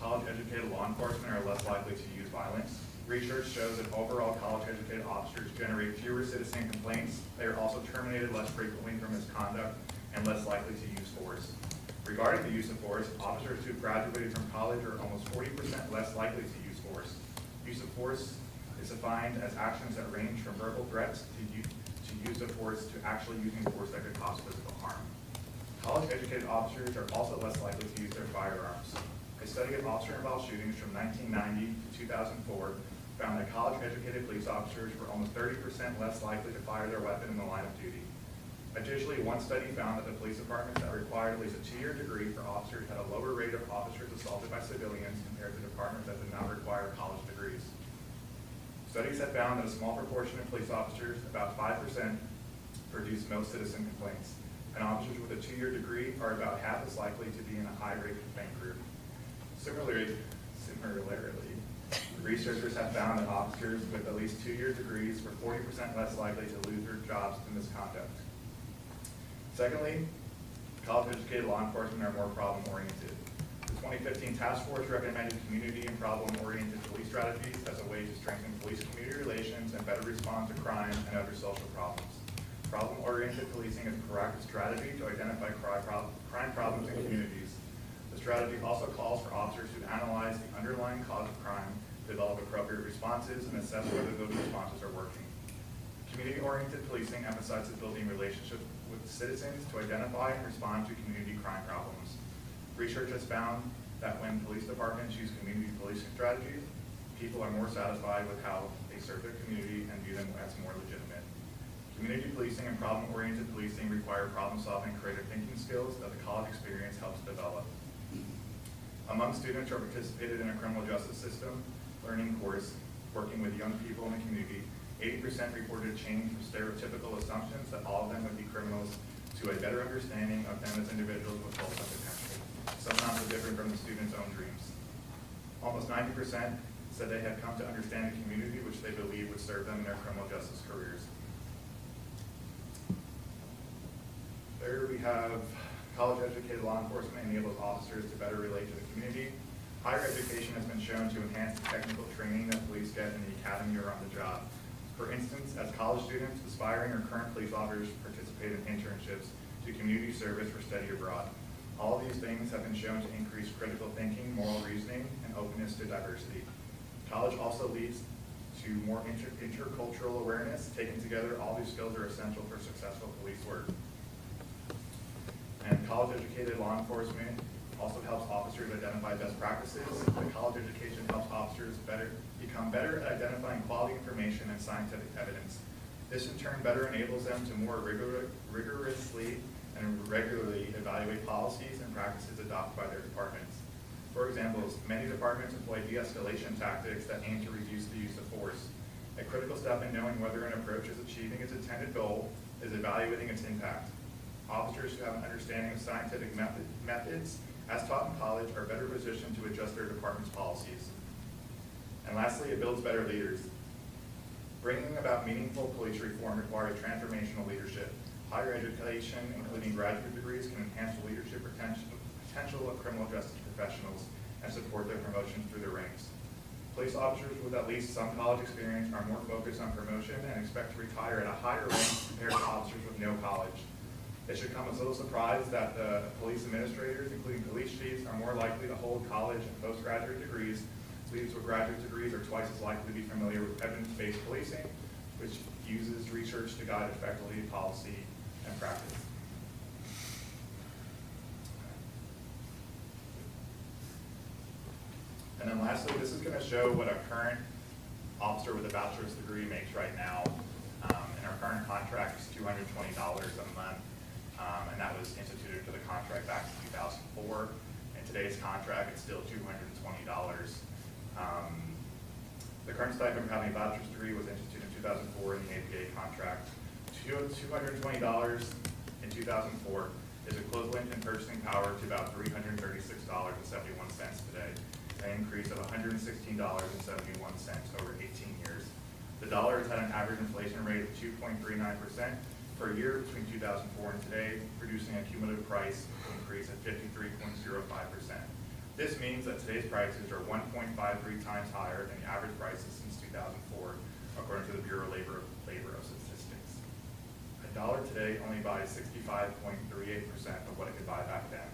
Speaker 5: college-educated law enforcement are less likely to use violence. Research shows that overall college-educated officers generate fewer citizen complaints. They are also terminated less frequently for misconduct and less likely to use force. Regarding the use of force, officers who graduated from college are almost 40% less likely to use force. Use of force is defined as actions that range from verbal threats to use of force to actually using force that could cause physical harm. College-educated officers are also less likely to use their firearms. A study of officer-involved shootings from 1990 to 2004 found that college-educated police officers were almost 30% less likely to fire their weapon in the line of duty. Additionally, one study found that the police departments that required at least a 2-year degree for officers had a lower rate of officers assaulted by civilians compared to departments that did not require college degrees. Studies have found that a small proportion of police officers, about 5%, produce most citizen complaints, and officers with a 2-year degree are about half as likely to be in a high-rate complaint group. Similarly, researchers have found that officers with at least 2-year degrees were 40% less likely to lose their jobs to misconduct. Secondly, college-educated law enforcement are more problem-oriented. The 2015 Task Force recommended community and problem-oriented police strategies as a way to strengthen police-community relations and better respond to crime and other social problems. Problem-oriented policing is a proactive strategy to identify crime problems in communities. The strategy also calls for officers to analyze the underlying cause of crime, develop appropriate responses, and assess whether those responses are working. Community-oriented policing emphasizes building relationships with citizens to identify and respond to community crime problems. Research has found that when police departments use community policing strategies, people are more satisfied with how they serve their community and view them as more legitimate. Community policing and problem-oriented policing require problem-solving, creative thinking skills that the college experience helps develop. Among students who participated in a criminal justice system learning course working with young people in the community, 80% reported a change from stereotypical assumptions that all of them would be criminals to a better understanding of them as individuals with full potential, some not so different from the students' own dreams. Almost 90% said they had come to understand the community which they believe would serve them in their criminal justice careers. There we have college-educated law enforcement enables officers to better relate to the community. Higher education has been shown to enhance the technical training that police get in the academy or on the job. For instance, as college students, aspiring or current police officers participate in internships, do community service, or study abroad. All of these things have been shown to increase critical thinking, moral reasoning, and openness to diversity. College also leads to more intercultural awareness. Taken together, all these skills are essential for successful police work. And college-educated law enforcement also helps officers identify best practices. The college education helps officers become better at identifying quality information and scientific evidence. This in turn better enables them to more rigorously and regularly evaluate policies and practices adopted by their departments. For example, many departments employ de-escalation tactics that aim to reduce the use of force. A critical step in knowing whether an approach is achieving its intended goal is evaluating its impact. Officers who have an understanding of scientific methods, as taught in college, are better positioned to adjust their department's policies. And lastly, it builds better leaders. Bringing about meaningful police reform requires transformational leadership. Higher education, including graduate degrees, can enhance the leadership potential of criminal justice professionals and support their promotion through the ranks. Police officers with at least some college experience are more focused on promotion and expect to retire at a higher rank compared to officers with no college. It should come as little surprise that the police administrators, including police chiefs, are more likely to hold college and postgraduate degrees. Leaders with graduate degrees are twice as likely to be familiar with evidence-based policing, which uses research to guide effectively policy and practice. And then lastly, this is going to show what a current officer with a bachelor's degree makes right now. And our current contract is $220 a month, and that was instituted to the contract back in 2004. In today's contract, it's still $220. The current stipend for having a bachelor's degree was instituted in 2004 in the APA contract. $220 in 2004 is equivalent in purchasing power to about $336.71 today, an increase of $116.71 over 18 years. The dollar has had an average inflation rate of 2.39% per year between 2004 and today, producing a cumulative price increase of 53.05%. This means that today's prices are 1.53 times higher than the average prices since 2004, according to the Bureau of Labor Statistics. A dollar today only buys 65.38% of what it could buy back then.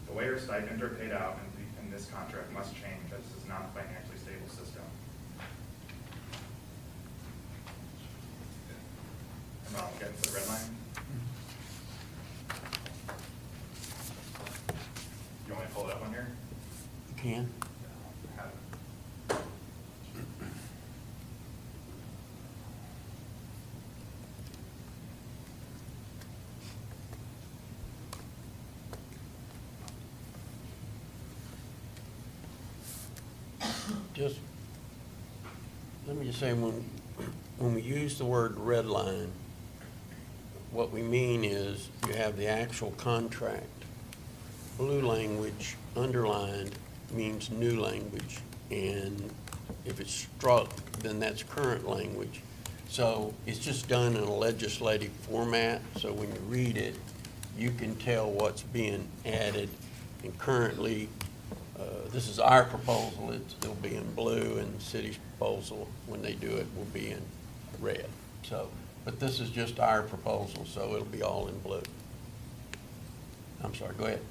Speaker 5: The way our stipends are paid out in this contract must change, as this is not a financially stable system. And I'll get to the red line. You want me to pull it up on here?
Speaker 2: You can.
Speaker 5: Have it.
Speaker 2: Just, let me just say, when we use the word red line, what we mean is you have the actual contract. Blue language underlined means new language, and if it's struck, then that's current language. So it's just done in a legislative format, so when you read it, you can tell what's being added. And currently, this is our proposal, it'll be in blue, and the city's proposal, when they do it, will be in red. So, but this is just our proposal, so it'll be all in blue. I'm sorry, go ahead.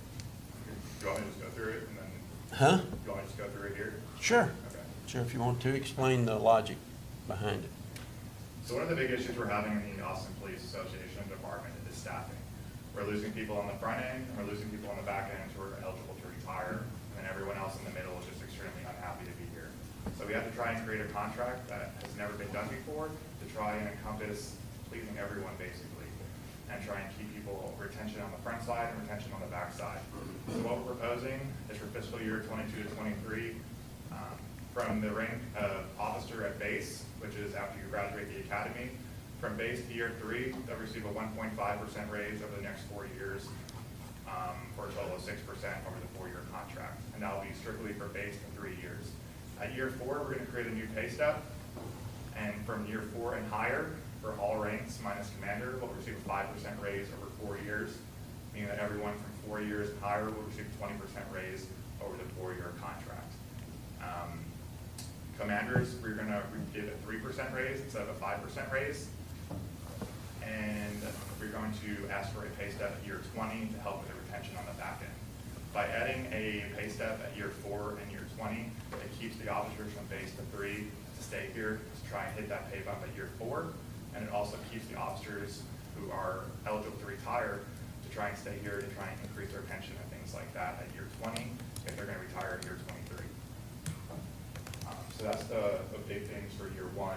Speaker 5: Do you want me to just go through it and then?
Speaker 2: Huh?
Speaker 5: Do you want me to just go through it here?
Speaker 2: Sure.
Speaker 5: Okay.
Speaker 2: Sure, if you want to, explain the logic behind it.
Speaker 5: So one of the big issues we're having in the Austin Police Association department is staffing. We're losing people on the front end, and we're losing people on the back end who are eligible to retire, and everyone else in the middle is just extremely unhappy to be here. So we have to try and create a contract that has never been done before to try and encompass pleasing everyone, basically, and try and keep people retention on the front side and retention on the back side. So what we're proposing is for fiscal year 22 to 23, from the rank of officer at base, which is after you graduate the academy, from base to year 3, they'll receive a 1.5% raise over the next 4 years, for a total of 6% over the 4-year contract. And that'll be strictly for base to 3 years. At year 4, we're going to create a new pay step, and from year 4 and higher, for all ranks minus commander, will receive a 5% raise over 4 years, meaning that everyone from 4 years and higher will receive a 20% raise over the 4-year contract. Commanders, we're going to give a 3% raise instead of a 5% raise, and we're going to ask for a pay step at year 20 to help with the retention on the back end. By adding a pay step at year 4 and year 20, it keeps the officers from base to 3 to stay here to try and hit that pay bump at year 4, and it also keeps the officers who are eligible to retire to try and stay here to try and increase their pension and things like that at year 20 if they're going to retire at year 23. So that's the big things for year 1.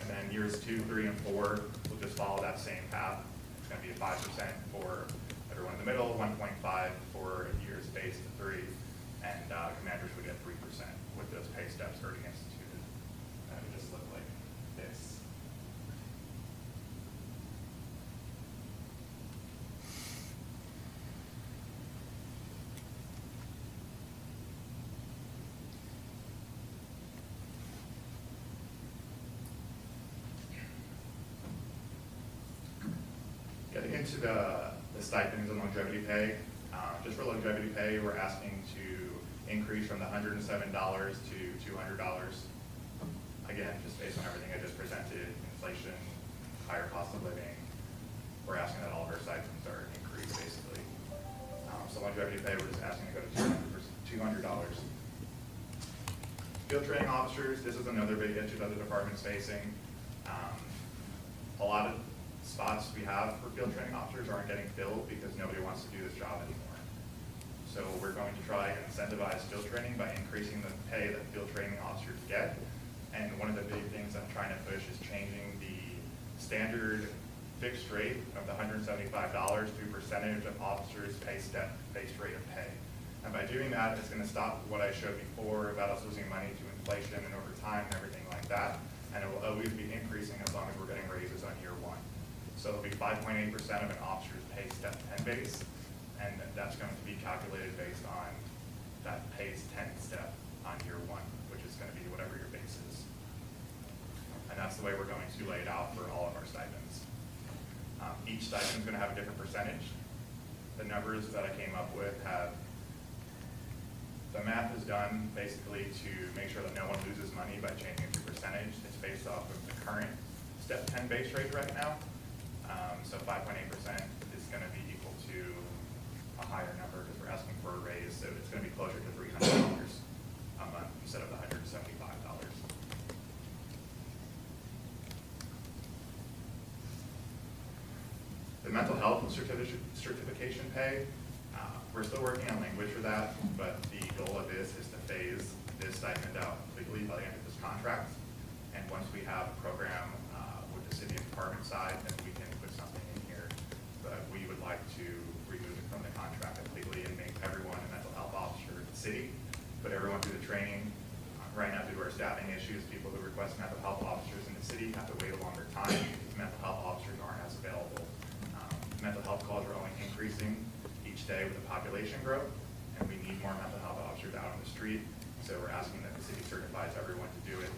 Speaker 5: And then years 2, 3, and 4 will just follow that same path. It's going to be a 5% for everyone in the middle, 1.5 for years base to 3, and commanders would get 3% with those pay steps already instituted. And it would just look like this. get into the stipends and longevity pay, just for longevity pay, we're asking to increase from the $107 to $200. Again, just based on everything I just presented, inflation, higher cost of living, we're asking that all of our stipends are increased basically. So longevity pay, we're just asking to go to $200. Field training officers, this is another big issue that the department's facing. A lot of spots we have for field training officers aren't getting filled because nobody wants to do this job anymore. So we're going to try and incentivize field training by increasing the pay that field training officers get. And one of the big things I'm trying to push is changing the standard fixed rate of the $175 to percentage of officers' pay step based rate of pay. And by doing that, it's going to stop what I showed before about us losing money to inflation and overtime and everything like that. And it will always be increasing as long as we're getting raises on year one. So it'll be 5.8% of an officer's pay step 10 base, and that's going to be calculated based on that pay 10 step on year one, which is going to be whatever your base is. And that's the way we're going to lay it out for all of our stipends. Each stipend is going to have a different percentage. The numbers that I came up with have, the math is done basically to make sure that no one loses money by changing the percentage. It's based off of the current step 10 base rate right now. So 5.8% is going to be equal to a higher number because we're asking for a raise. So it's going to be closer to $300 a month instead of the $175. The mental health certification pay, we're still working on language for that, but the goal of this is to phase this stipend out completely by the end of this contract. And once we have a program with the city and department side, then we can put something in here. But we would like to remove it from the contract completely and make everyone a mental health officer in the city, put everyone through the training. Right now, due to our staffing issues, people who request mental health officers in the city have to wait a longer time because mental health officers aren't as available. Mental health calls are only increasing each day with the population growth, and we need more mental health officers out on the street. So we're asking that the city certifies everyone to do it,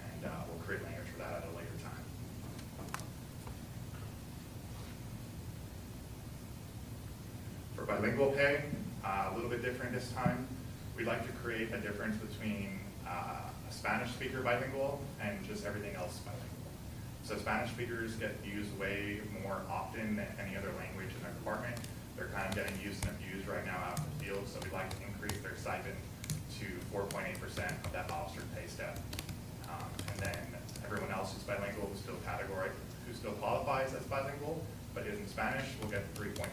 Speaker 5: and we'll create language for that at a later time. For bilingual pay, a little bit different this time. We'd like to create a difference between a Spanish speaker bilingual and just everything else bilingual. So Spanish speakers get used way more often than any other language in their department. They're kind of getting used and abused right now out in the field, so we'd like to increase their stipend to 4.8% of that officer pay step. And then everyone else who's bilingual, who still qualifies as bilingual, but isn't Spanish, will get 3.4%.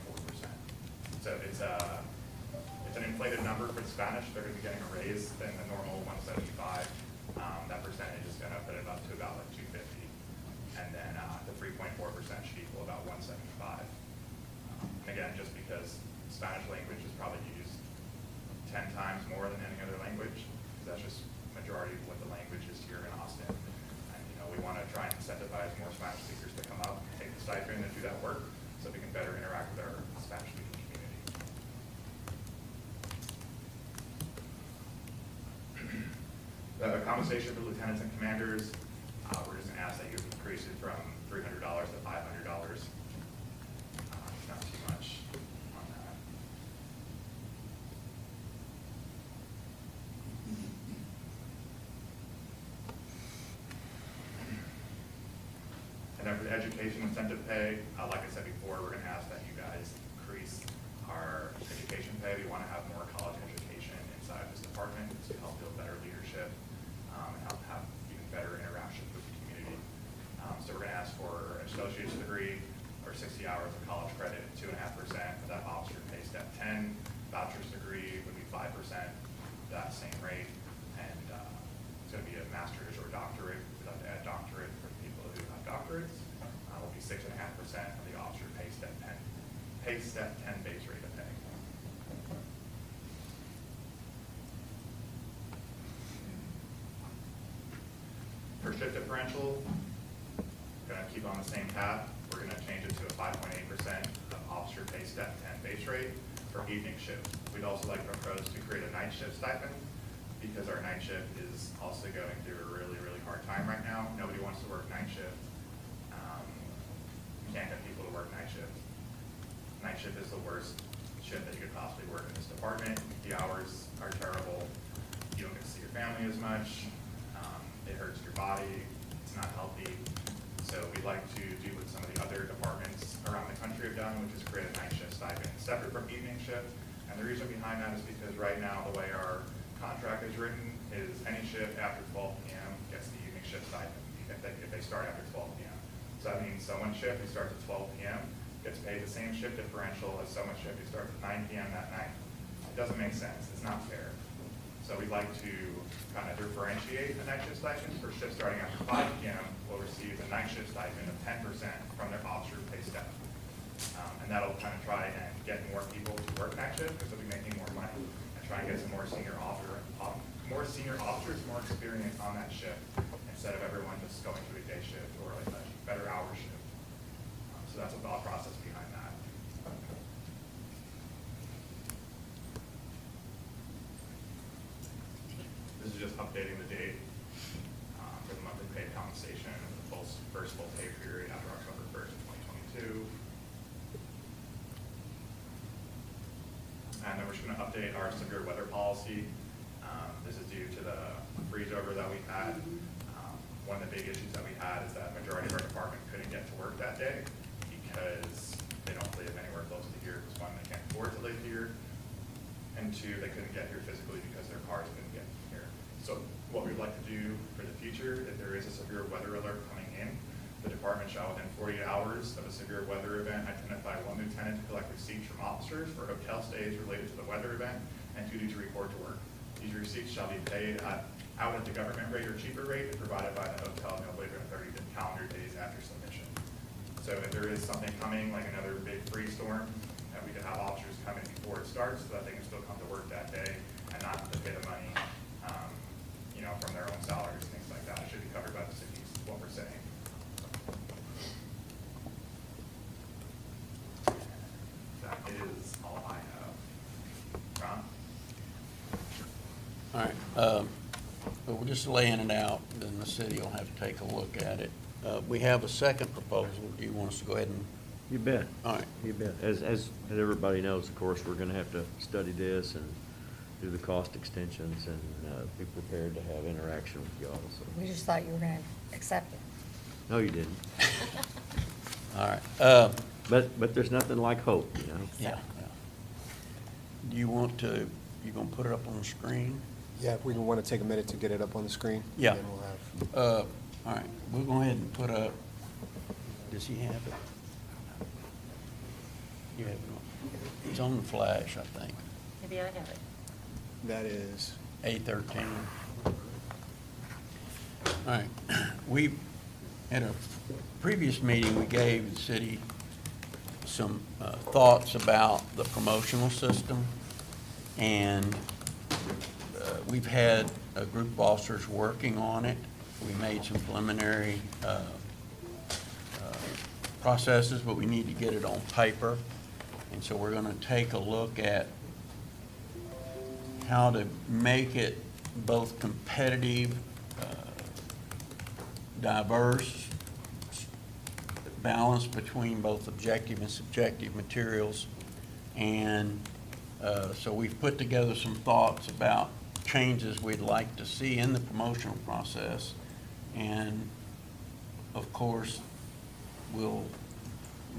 Speaker 5: So it's an inflated number for the Spanish. They're going to be getting a raise than the normal 175. That percentage is going to put it up to about like 250. And then the 3.4% should equal about 175. And again, just because Spanish language is probably used 10 times more than any other language, because that's just majority of what the language is here in Austin. And we want to try and incentivize more Spanish speakers to come up, take the stipend, and do that work, so we can better interact with our Spanish-speaking community. The compensation for lieutenants and commanders. We're just going to ask that you increase it from $300 to $500. Not too much on that. And then for the education incentive pay, like I said before, we're going to ask that you guys increase our education pay. We want to have more college education inside this department to help build better leadership and help have even better interactions with the community. So we're going to ask for an associate's degree or 60 hours of college credit, 2.5% of that officer pay step 10. Bachelor's degree would be 5%, that same rate. And it's going to be a master's or doctorate. We'd like to add doctorate for people who have doctorates. Will be 6.5% of the officer pay step 10 base rate of pay. For shift differential, going to keep on the same path. We're going to change it to a 5.8% of officer pay step 10 base rate for evening shift. We'd also like to propose to create a night shift stipend because our night shift is also going through a really, really hard time right now. Nobody wants to work night shift. You can't get people to work night shift. Night shift is the worst shift that you could possibly work in this department. The hours are terrible. You don't get to see your family as much. It hurts your body. It's not healthy. So we like to do what some of the other departments around the country have done, which is create a night shift stipend separate from evening shift. And the reason behind that is because right now the way our contract is written is any shift after 12 p.m. gets the evening shift stipend if they start after 12 p.m. So that means someone's shift who starts at 12 p.m. gets paid the same shift differential as someone's shift who starts at 9 p.m. that night. It doesn't make sense. It's not fair. So we'd like to kind of differentiate the night shift stipend. For shifts starting after 5 p.m. will receive a night shift stipend of 10% from their officer pay staff. And that'll kind of try and get more people to work night shift because they'll be making more money, and try and get some more senior officers, more experience on that shift instead of everyone just going to a day shift or like a better hour shift. So that's the thought process behind that. This is just updating the date for the monthly paid compensation for the first full pay period after October 1st, 2022. And then we're just going to update our severe weather policy. This is due to the freeze over that we had. One of the big issues that we had is that majority of our department couldn't get to work that day because they don't live anywhere close to here. Because one, they can't afford to live here, and two, they couldn't get here physically because their cars couldn't get here. So what we'd like to do for the future, if there is a severe weather alert coming in, the department shall, within 48 hours of a severe weather event, identify one lieutenant to collect receipts from officers for hotel stays related to the weather event and duty to report to work. These receipts shall be paid out at the government rate or cheaper rate if provided by the hotel no later than 30 calendar days after submission. So if there is something coming, like another big freeze storm, we could have officers come in before it starts so that they can still come to work that day and not have to pay the money, from their own salaries, things like that. It should be covered by the city, is what we're saying. That is all I have. Ron?
Speaker 2: All right, but we're just laying it out, then the city will have to take a look at it. We have a second proposal. Do you want us to go ahead and,
Speaker 4: You bet.
Speaker 2: all right,
Speaker 4: You bet. As everybody knows, of course, we're gonna have to study this and do the cost extensions and be prepared to have interaction with y'all, so.
Speaker 3: We just thought you were gonna accept it.
Speaker 4: No, you didn't.
Speaker 2: all right.
Speaker 4: But there's nothing like hope, you know?
Speaker 2: Yeah. Do you want to, you gonna put it up on the screen?
Speaker 7: Yeah, if we want to take a minute to get it up on the screen.
Speaker 2: Yeah.
Speaker 7: And then we'll have,
Speaker 2: All right, we'll go ahead and put up, does he have it? You have it on, it's on the flash, I think,
Speaker 1: Maybe I have it.
Speaker 7: that is,
Speaker 2: A13. All right, we, at a previous meeting, we gave the city some thoughts about the promotional system, and we've had a group of officers working on it. We made some preliminary processes, but we need to get it on paper. And so we're going to take a look at how to make it both competitive, diverse, balance between both objective and subjective materials. And so we've put together some thoughts about changes we'd like to see in the promotional process. And of course, we'll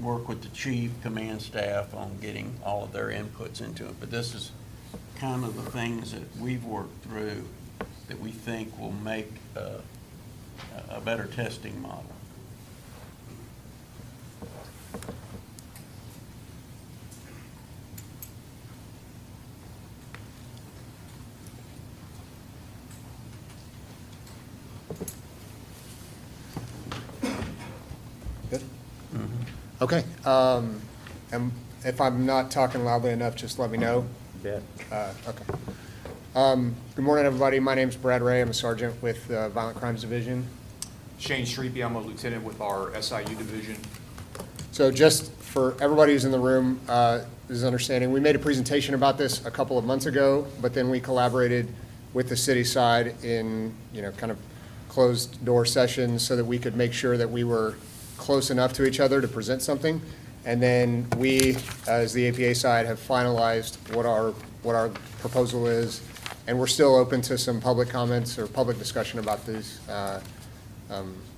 Speaker 2: work with the chief, command staff on getting all of their inputs into it. But this is kind of the things that we've worked through that we think will make a better testing model.
Speaker 7: good? Okay. And if I'm not talking loudly enough, just let me know.
Speaker 4: Bet.
Speaker 7: Okay. Good morning, everybody. My name's Brad Ray. I'm a sergeant with the Violent Crimes Division.
Speaker 8: Shane Streepy, I'm a lieutenant with our SIU division.
Speaker 7: So just for everybody who's in the room, is understanding, we made a presentation about this a couple of months ago, but then we collaborated with the city side in, kind of closed door sessions so that we could make sure that we were close enough to each other to present something. And then we, as the APA side, have finalized what our proposal is, and we're still open to some public comments or public discussion about this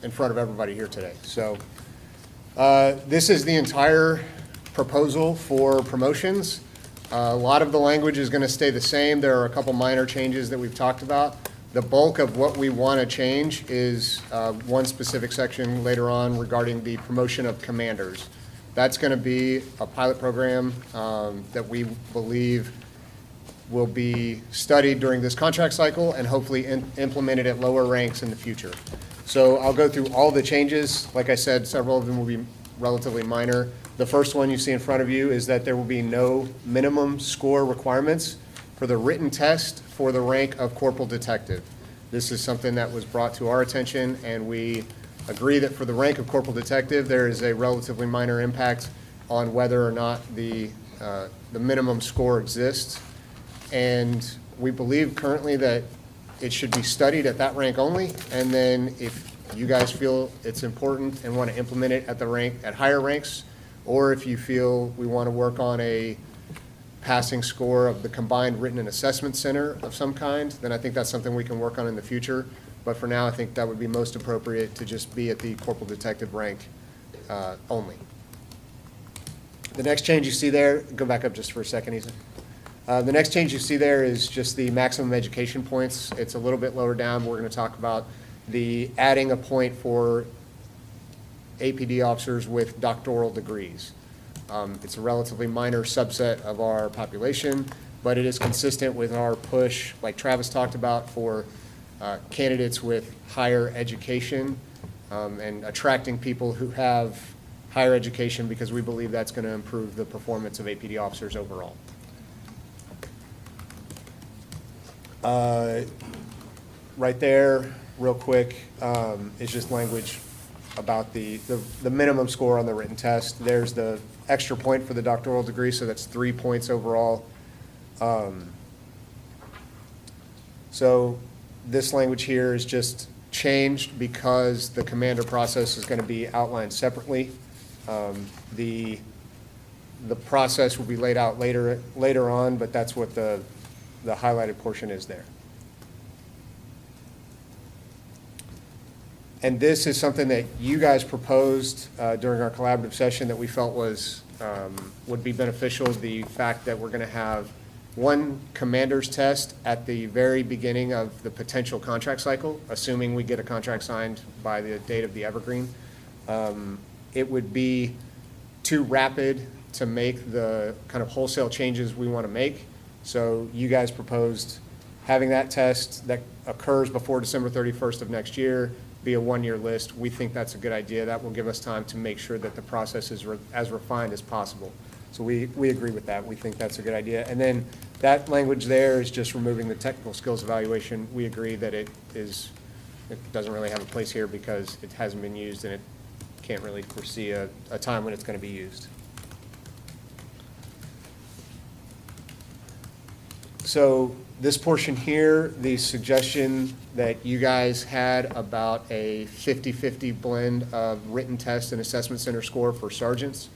Speaker 7: in front of everybody here today. So this is the entire proposal for promotions. A lot of the language is going to stay the same. There are a couple minor changes that we've talked about. The bulk of what we want to change is one specific section later on regarding the promotion of commanders. That's going to be a pilot program that we believe will be studied during this contract cycle and hopefully implemented at lower ranks in the future. So I'll go through all the changes. Like I said, several of them will be relatively minor. The first one you see in front of you is that there will be no minimum score requirements for the written test for the rank of corporal detective. This is something that was brought to our attention, and we agree that for the rank of corporal detective, there is a relatively minor impact on whether or not the minimum score exists. And we believe currently that it should be studied at that rank only, and then if you guys feel it's important and want to implement it at the rank, at higher ranks, or if you feel we want to work on a passing score of the combined written and assessment center of some kind, then I think that's something we can work on in the future. But for now, I think that would be most appropriate to just be at the corporal detective rank only. The next change you see there, go back up just for a second, Ethan. The next change you see there is just the maximum education points. It's a little bit lower down. We're going to talk about the adding a point for APD officers with doctoral degrees. It's a relatively minor subset of our population, but it is consistent with our push, like Travis talked about, for candidates with higher education and attracting people who have higher education, because we believe that's going to improve the performance of APD officers overall. Right there, real quick, is just language about the minimum score on the written test. There's the extra point for the doctoral degree, so that's 3 points overall. So this language here is just changed because the commander process is going to be outlined separately. The process will be laid out later on, but that's what the highlighted portion is there. And this is something that you guys proposed during our collaborative session that we felt was would be beneficial. The fact that we're going to have one commander's test at the very beginning of the potential contract cycle, assuming we get a contract signed by the date of the evergreen. It would be too rapid to make the kind of wholesale changes we want to make. So you guys proposed having that test that occurs before December 31st of next year be a one-year list. We think that's a good idea. That will give us time to make sure that the process is as refined as possible. So we agree with that. We think that's a good idea. And then that language there is just removing the technical skills evaluation. We agree that it doesn't really have a place here because it hasn't been used and it can't really foresee a time when it's going to be used. So this portion here, the suggestion that you guys had about a 50-50 blend of written test and assessment center score for sergeants,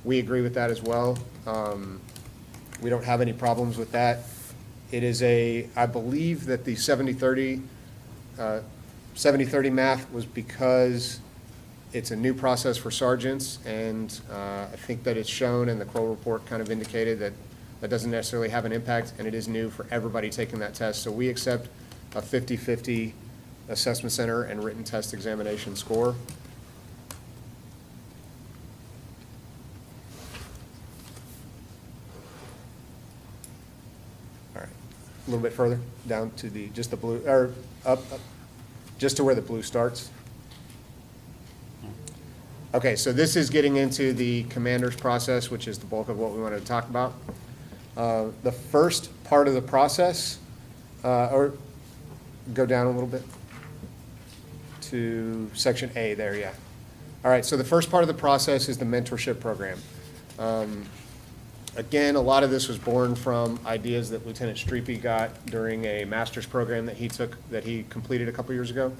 Speaker 7: we agree with that as well. We don't have any problems with that. It is I believe that the 70-30 math was because it's a new process for sergeants, and I think that it's shown, and the Kroll report kind of indicated that that doesn't necessarily have an impact, and it is new for everybody taking that test. So we accept a 50-50 assessment center and written test examination score. All right, a little bit further down to just the blue, or up, just to where the blue starts. Okay, so this is getting into the commander's process, which is the bulk of what we wanted to talk about. The first part of the process, or go down a little bit to section A there, yeah. All right, so the first part of the process is the mentorship program. Again, a lot of this was born from ideas that Lieutenant Streepy got during a master's program that he completed a couple years ago.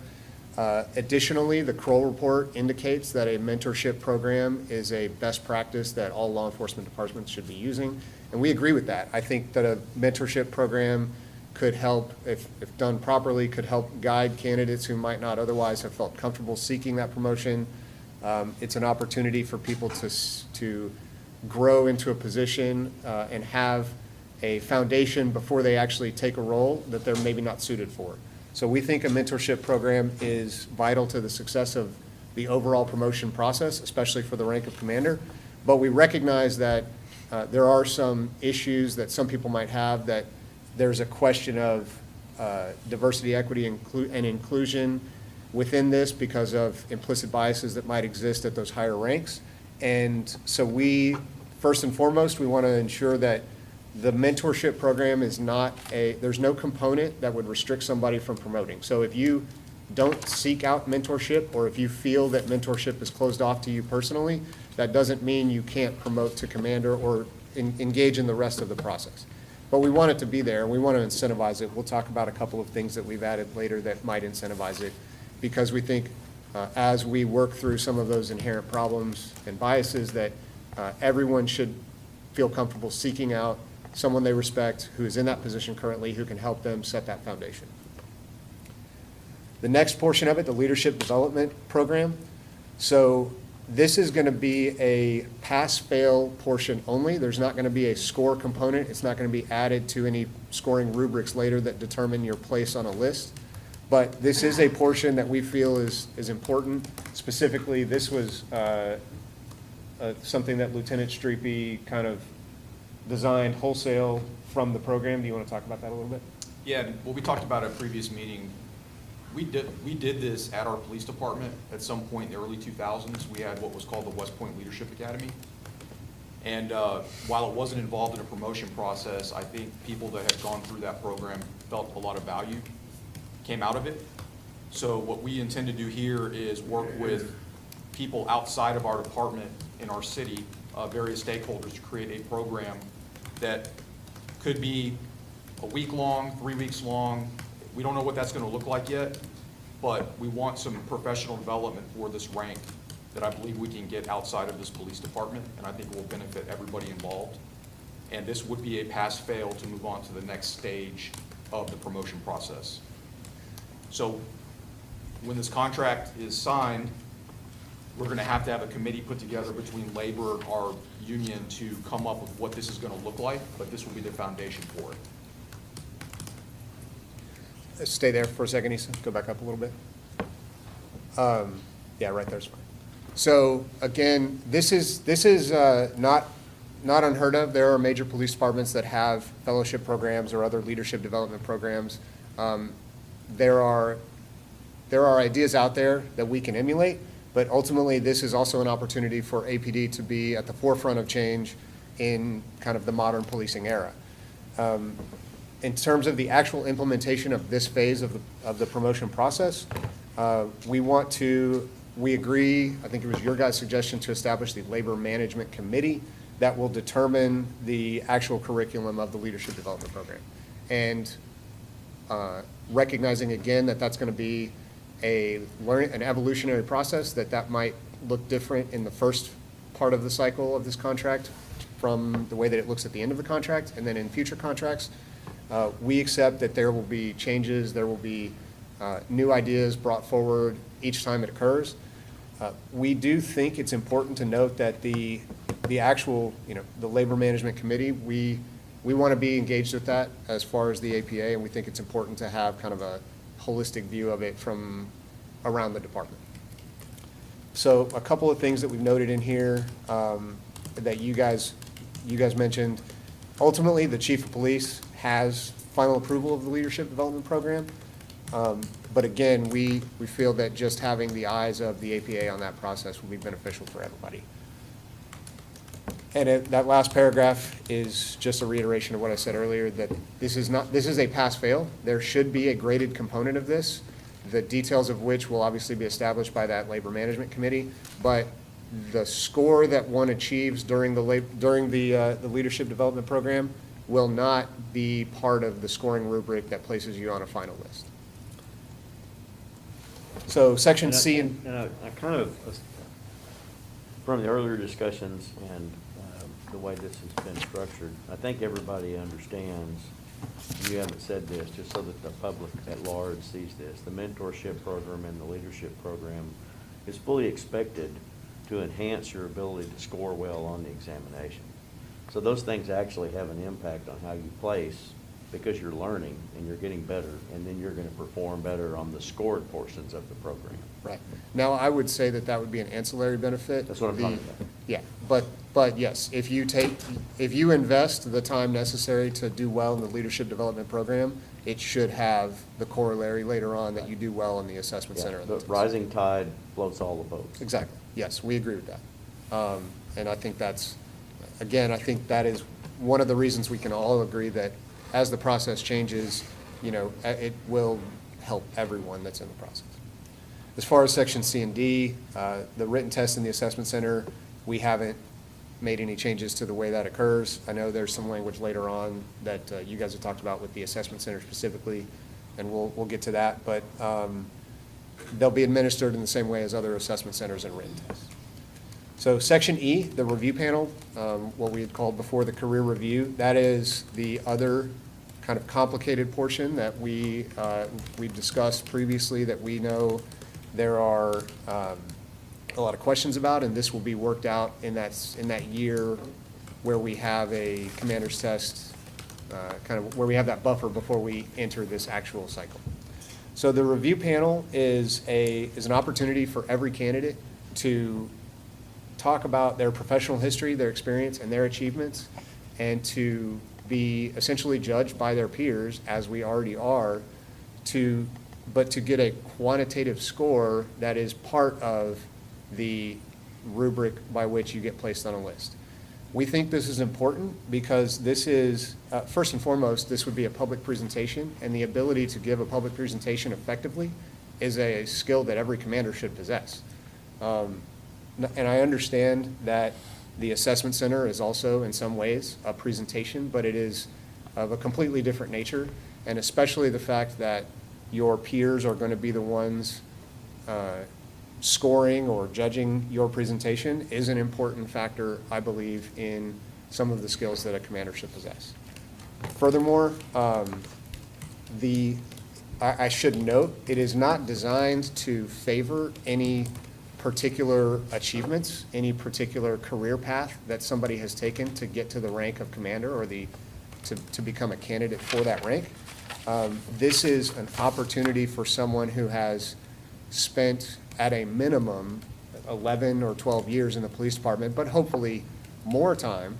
Speaker 7: Additionally, the Kroll report indicates that a mentorship program is a best practice that all law enforcement departments should be using, and we agree with that. I think that a mentorship program could help, if done properly, could help guide candidates who might not otherwise have felt comfortable seeking that promotion. It's an opportunity for people to grow into a position and have a foundation before they actually take a role that they're maybe not suited for. So we think a mentorship program is vital to the success of the overall promotion process, especially for the rank of commander. But we recognize that there are some issues that some people might have, that there's a question of diversity, equity, and inclusion within this because of implicit biases that might exist at those higher ranks. And so we, first and foremost, we want to ensure that the mentorship program is not there's no component that would restrict somebody from promoting. So if you don't seek out mentorship, or if you feel that mentorship is closed off to you personally, that doesn't mean you can't promote to commander or engage in the rest of the process. But we want it to be there, and we want to incentivize it. We'll talk about a couple of things that we've added later that might incentivize it, because we think as we work through some of those inherent problems and biases, that everyone should feel comfortable seeking out someone they respect who is in that position currently, who can help them set that foundation. The next portion of it, the leadership development program. So this is going to be a pass-fail portion only. There's not going to be a score component. It's not going to be added to any scoring rubrics later that determine your place on a list. But this is a portion that we feel is important. Specifically, this was something that Lieutenant Streepy kind of designed wholesale from the program. Do you want to talk about that a little bit?
Speaker 8: Yeah, well, we talked about at a previous meeting. We did this at our police department at some point in the early 2000s. We had what was called the West Point Leadership Academy. And while it wasn't involved in a promotion process, I think people that had gone through that program felt a lot of value came out of it. So what we intend to do here is work with people outside of our department in our city, various stakeholders, to create a program that could be a week long, 3 weeks long. We don't know what that's going to look like yet, but we want some professional development for this rank that I believe we can get outside of this police department, and I think it will benefit everybody involved. And this would be a pass-fail to move on to the next stage of the promotion process. So when this contract is signed, we're going to have a committee put together between labor, our union, to come up with what this is going to look like, but this will be the foundation for it.
Speaker 7: Stay there for a second, Issa. Go back up a little bit. Yeah, right there's fine. So again, this is not unheard of. There are major police departments that have fellowship programs or other leadership development programs. There are ideas out there that we can emulate, but ultimately this is also an opportunity for APD to be at the forefront of change in kind of the modern policing era. In terms of the actual implementation of this phase of the promotion process, we agree, I think it was your guys' suggestion, to establish the Labor Management Committee that will determine the actual curriculum of the Leadership Development Program. And recognizing again that that's going to be an evolutionary process, that might look different in the first part of the cycle of this contract from the way that it looks at the end of the contract, and then in future contracts. We accept that there will be changes, there will be new ideas brought forward each time it occurs. We do think it's important to note that the actual, the Labor Management Committee, we want to be engaged with that as far as the APA, and we think it's important to have kind of a holistic view of it from around the department. So a couple of things that we've noted in here that you guys mentioned. Ultimately, the Chief of Police has final approval of the Leadership Development Program. But again, we feel that just having the eyes of the APA on that process will be beneficial for everybody. And that last paragraph is just a reiteration of what I said earlier, that this is a pass-fail. There should be a graded component of this, the details of which will obviously be established by that Labor Management Committee. But the score that one achieves during the Leadership Development Program will not be part of the scoring rubric that places you on a final list. So section C and,
Speaker 4: I kind of, from the earlier discussions and the way this has been structured, I think everybody understands, you haven't said this, just so that the public at large sees this, the mentorship program and the leadership program is fully expected to enhance your ability to score well on the examination. So those things actually have an impact on how you place, because you're learning and you're getting better, and then you're going to perform better on the scored portions of the program.
Speaker 7: right. Now, I would say that that would be an ancillary benefit.
Speaker 4: That's what I'm talking about.
Speaker 7: Yeah, but yes, if you invest the time necessary to do well in the leadership development program, it should have the corollary later on that you do well in the assessment
Speaker 4: Yeah,
Speaker 7: center. and
Speaker 4: the
Speaker 7: test.
Speaker 4: rising tide floats all the boats.
Speaker 7: Exactly, yes, we agree with that. And I think that's, again, I think that is one of the reasons we can all agree that as the process changes, it will help everyone that's in the process. As far as section C and D, the written test in the assessment center, we haven't made any changes to the way that occurs. I know there's some language later on that you guys have talked about with the assessment center specifically, and we'll get to that, but they'll be administered in the same way as other assessment centers and written tests. So section E, the review panel, what we had called before the career review, that is the other kind of complicated portion that we've discussed previously, that we know there are a lot of questions about, and this will be worked out in that year where we have a commander's test, kind of where we have that buffer before we enter this actual cycle. So the review panel is an opportunity for every candidate to talk about their professional history, their experience, and their achievements, and to be essentially judged by their peers, as we already are, but to get a quantitative score that is part of the rubric by which you get placed on a list. We think this is important because this is, first and foremost, this would be a public presentation, and the ability to give a public presentation effectively is a skill that every commander should possess. And I understand that the assessment center is also in some ways a presentation, but it is of a completely different nature, and especially the fact that your peers are going to be the ones scoring or judging your presentation is an important factor, I believe, in some of the skills that a commander should possess. Furthermore, I should note, it is not designed to favor any particular achievements, any particular career path that somebody has taken to get to the rank of commander or to become a candidate for that rank. This is an opportunity for someone who has spent at a minimum 11 or 12 years in the police department, but hopefully more time,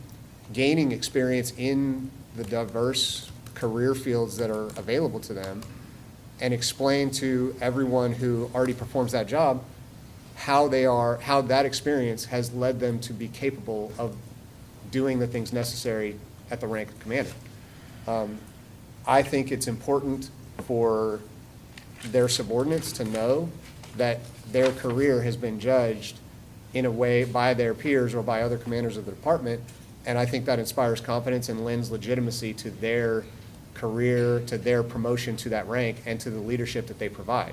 Speaker 7: gaining experience in the diverse career fields that are available to them, and explain to everyone who already performs that job how that experience has led them to be capable of doing the things necessary at the rank of commander. I think it's important for their subordinates to know that their career has been judged in a way by their peers or by other commanders of the department, and I think that inspires confidence and lends legitimacy to their career, to their promotion to that rank, and to the leadership that they provide.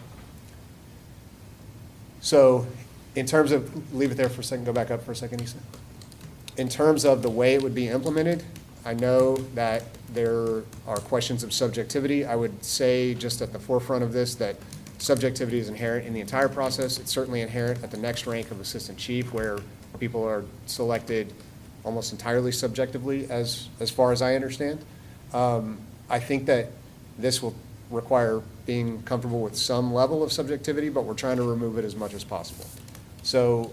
Speaker 7: So in terms of, leave it there for a second, go back up for a second, Issa. In terms of the way it would be implemented, I know that there are questions of subjectivity. I would say just at the forefront of this that subjectivity is inherent in the entire process. It's certainly inherent at the next rank of assistant chief, where people are selected almost entirely subjectively, as far as I understand. I think that this will require being comfortable with some level of subjectivity, but we're trying to remove it as much as possible. So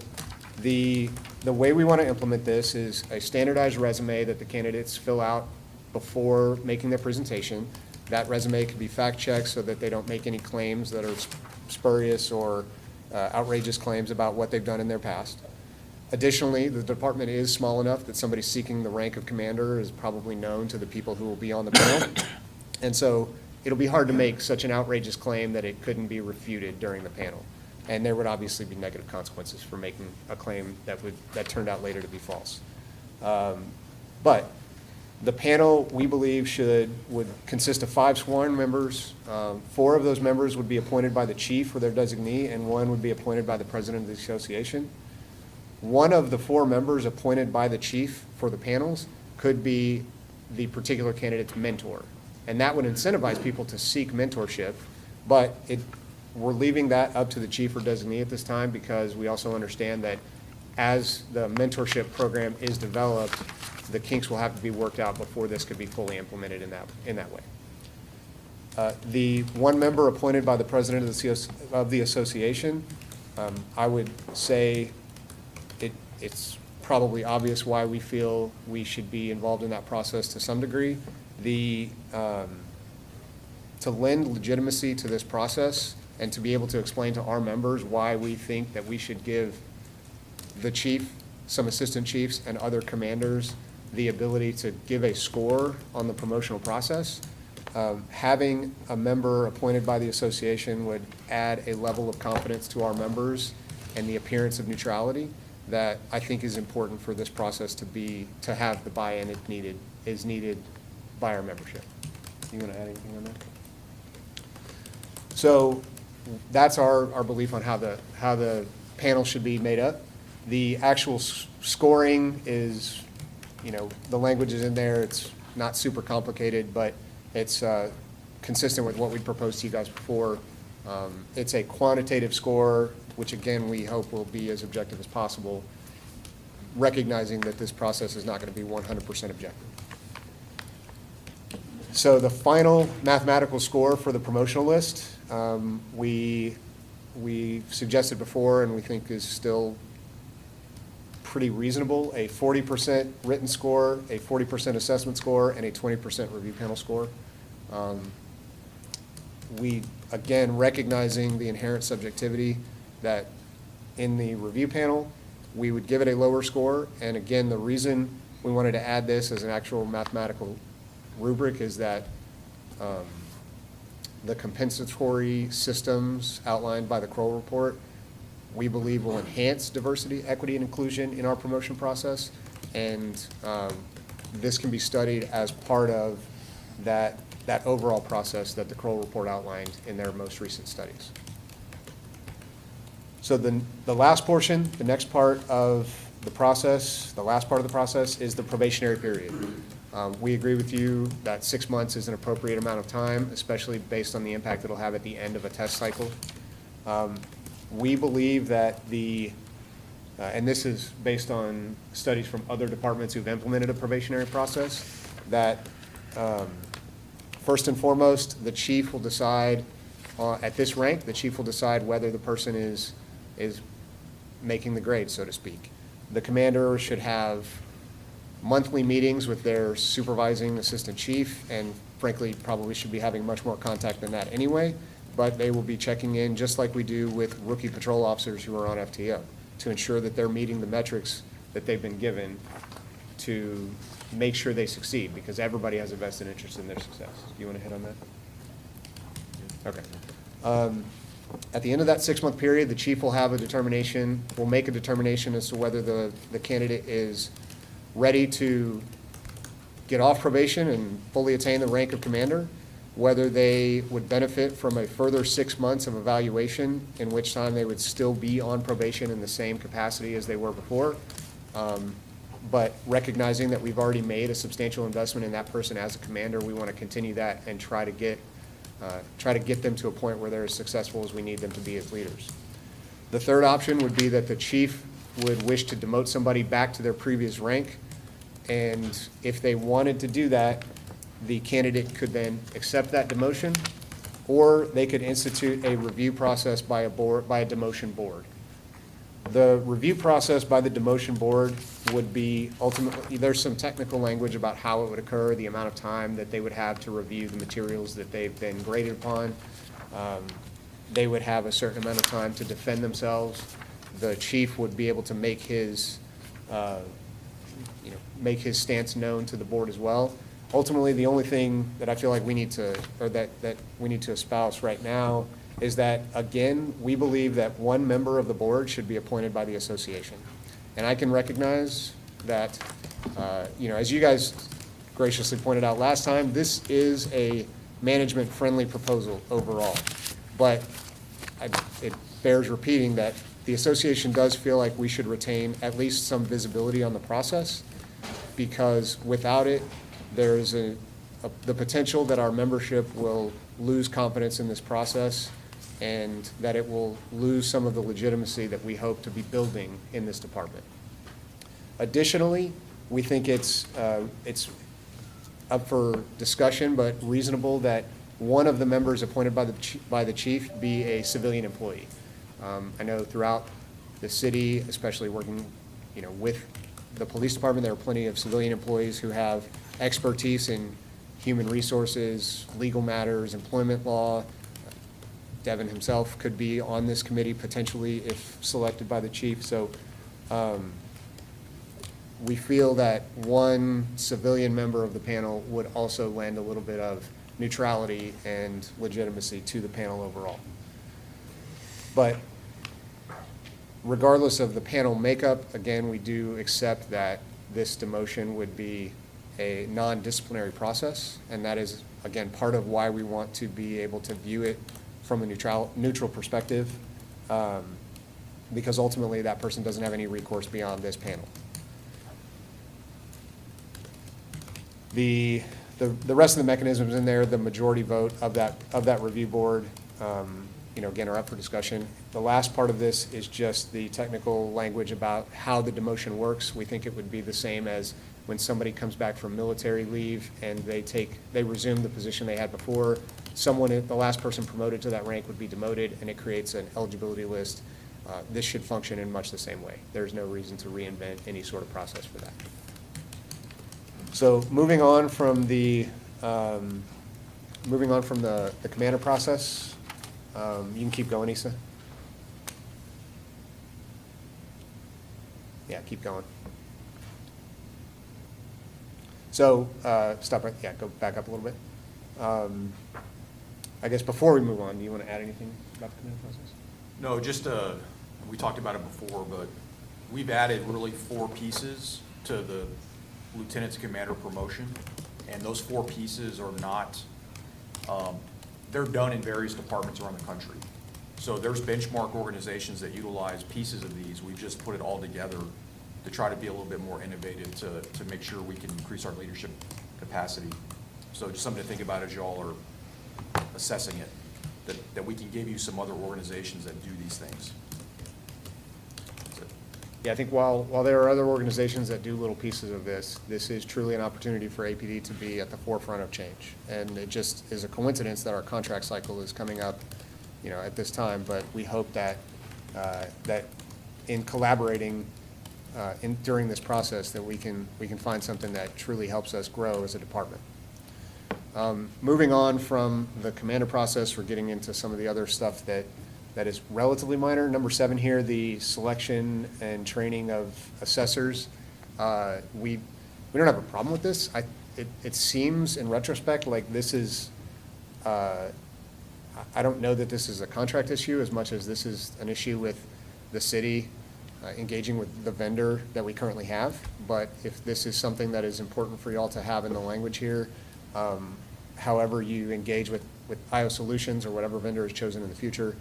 Speaker 7: the way we want to implement this is a standardized resume that the candidates fill out before making their presentation. That resume can be fact-checked so that they don't make any claims that are spurious or outrageous claims about what they've done in their past. Additionally, the department is small enough that somebody seeking the rank of commander is probably known to the people who will be on the panel. And so it'll be hard to make such an outrageous claim that it couldn't be refuted during the panel. And there would obviously be negative consequences for making a claim that turned out later to be false. But The panel, we believe, would consist of 5 sworn members. 4 of those members would be appointed by the chief or their designee, and 1 would be appointed by the president of the association. One of the 4 members appointed by the chief for the panels could be the particular candidate's mentor. And that would incentivize people to seek mentorship, but we're leaving that up to the chief or designee at this time because we also understand that as the mentorship program is developed, the kinks will have to be worked out before this could be fully implemented in that way. The 1 member appointed by the president of the association, I would say it's probably obvious why we feel we should be involved in that process to some degree. To lend legitimacy to this process and to be able to explain to our members why we think that we should give the chief, some assistant chiefs, and other commanders the ability to give a score on the promotional process. Having a member appointed by the association would add a level of confidence to our members and the appearance of neutrality that I think is important for this process to have the buy-in is needed by our membership. You want to add anything on that? So that's our belief on how the panel should be made up. The actual scoring is, the language is in there. It's not super complicated, but it's consistent with what we proposed to you guys before. It's a quantitative score, which again, we hope will be as objective as possible, recognizing that this process is not going to be 100% objective. So the final mathematical score for the promotional list, we suggested before and we think is still pretty reasonable, a 40% written score, a 40% assessment score, and a 20% review panel score. We, again, recognizing the inherent subjectivity that in the review panel, we would give it a lower score. And again, the reason we wanted to add this as an actual mathematical rubric is that the compensatory systems outlined by the Kroll report, we believe will enhance diversity, equity, and inclusion in our promotion process. And this can be studied as part of that overall process that the Kroll report outlined in their most recent studies. So the last portion, the next part of the process, the last part of the process is the probationary period. We agree with you that 6 months is an appropriate amount of time, especially based on the impact it'll have at the end of a test cycle. We believe that and this is based on studies from other departments who've implemented a probationary process, that first and foremost, the chief will decide, at this rank, the chief will decide whether the person is making the grade, so to speak. The commander should have monthly meetings with their supervising assistant chief, and frankly, probably should be having much more contact than that anyway, but they will be checking in just like we do with rookie patrol officers who are on FTO to ensure that they're meeting the metrics that they've been given to make sure they succeed, because everybody has a vested interest in their success. Do you want to hit on that? Okay. At the end of that 6-month period, the chief will have will make a determination as to whether the candidate is ready to get off probation and fully attain the rank of commander, whether they would benefit from a further 6 months of evaluation, in which time they would still be on probation in the same capacity as they were before. But recognizing that we've already made a substantial investment in that person as a commander, we want to continue that and try to get them to a point where they're as successful as we need them to be as leaders. The third option would be that the chief would wish to demote somebody back to their previous rank, and if they wanted to do that, the candidate could then accept that demotion, or they could institute a review process by a demotion board. The review process by the demotion board would be ultimately, there's some technical language about how it would occur, the amount of time that they would have to review the materials that they've been graded upon. They would have a certain amount of time to defend themselves. The chief would be able to make his stance known to the board as well. Ultimately, the only thing that I feel like we need to, or that we need to espouse right now is that, again, we believe that 1 member of the board should be appointed by the association. And I can recognize that, as you guys graciously pointed out last time, this is a management-friendly proposal overall. But it bears repeating that the association does feel like we should retain at least some visibility on the process, because without it, there's the potential that our membership will lose confidence in this process, and that it will lose some of the legitimacy that we hope to be building in this department. Additionally, we think it's up for discussion, but reasonable that one of the members appointed by the chief be a civilian employee. I know throughout the city, especially working, with the police department, there are plenty of civilian employees who have expertise in human resources, legal matters, employment law. Devin himself could be on this committee potentially if selected by the chief. So we feel that one civilian member of the panel would also lend a little bit of neutrality and legitimacy to the panel overall. But regardless of the panel makeup, again, we do accept that this demotion would be a non-disciplinary process, and that is, again, part of why we want to be able to view it from a neutral perspective, because ultimately that person doesn't have any recourse beyond this panel. The rest of the mechanisms in there, the majority vote of that review board, again, are up for discussion. The last part of this is just the technical language about how the demotion works. We think it would be the same as when somebody comes back from military leave and they resume the position they had before. The last person promoted to that rank would be demoted, and it creates an eligibility list. This should function in much the same way. There's no reason to reinvent any sort of process for that. So moving on from the commander process, you can keep going, Issa. Yeah, keep going. So stop right. Yeah, go back up a little bit. I guess before we move on, do you want to add anything about the commander process?
Speaker 8: No, just, we talked about it before, but we've added really 4 pieces to the lieutenant to commander promotion, and those 4 pieces are not, they're done in various departments around the country. So there's benchmark organizations that utilize pieces of these. We've just put it all together to try to be a little bit more innovative to make sure we can increase our leadership capacity. So just something to think about as y'all are assessing it, that we can give you some other organizations that do these things. That's it.
Speaker 7: Yeah, I think while there are other organizations that do little pieces of this, this is truly an opportunity for APD to be at the forefront of change. And it just is a coincidence that our contract cycle is coming up, at this time. But we hope that that in collaborating during this process, that we can find something that truly helps us grow as a department. Moving on from the commander process, we're getting into some of the other stuff that is relatively minor. Number 7 here, the selection and training of assessors. We don't have a problem with this. It seems in retrospect like this is, I don't know that this is a contract issue as much as this is an issue with the city engaging with the vendor that we currently have. But if this is something that is important for y'all to have in the language here, however you engage with IO Solutions or whatever vendor is chosen in the future,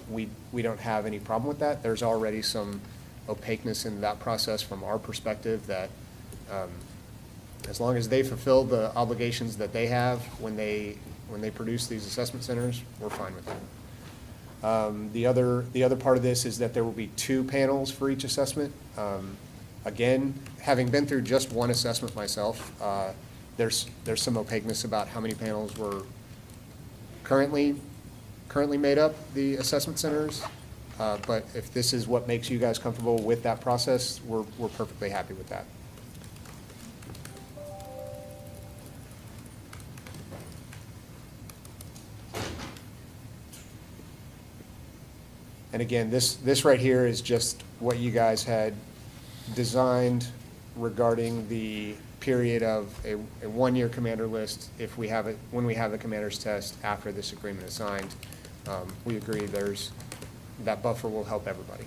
Speaker 7: we don't have any problem with that. There's already some opaqueness in that process from our perspective that as long as they fulfill the obligations that they have when they produce these assessment centers, we're fine with that. The other part of this is that there will be 2 panels for each assessment. Again, having been through just one assessment myself, there's some opaqueness about how many panels were currently made up the assessment centers. But if this is what makes you guys comfortable with that process, we're perfectly happy with that. And again, this right here is just what you guys had designed regarding the period of a 1-year commander list if we have it, when we have the commander's test after this agreement is signed. We agree that buffer will help everybody.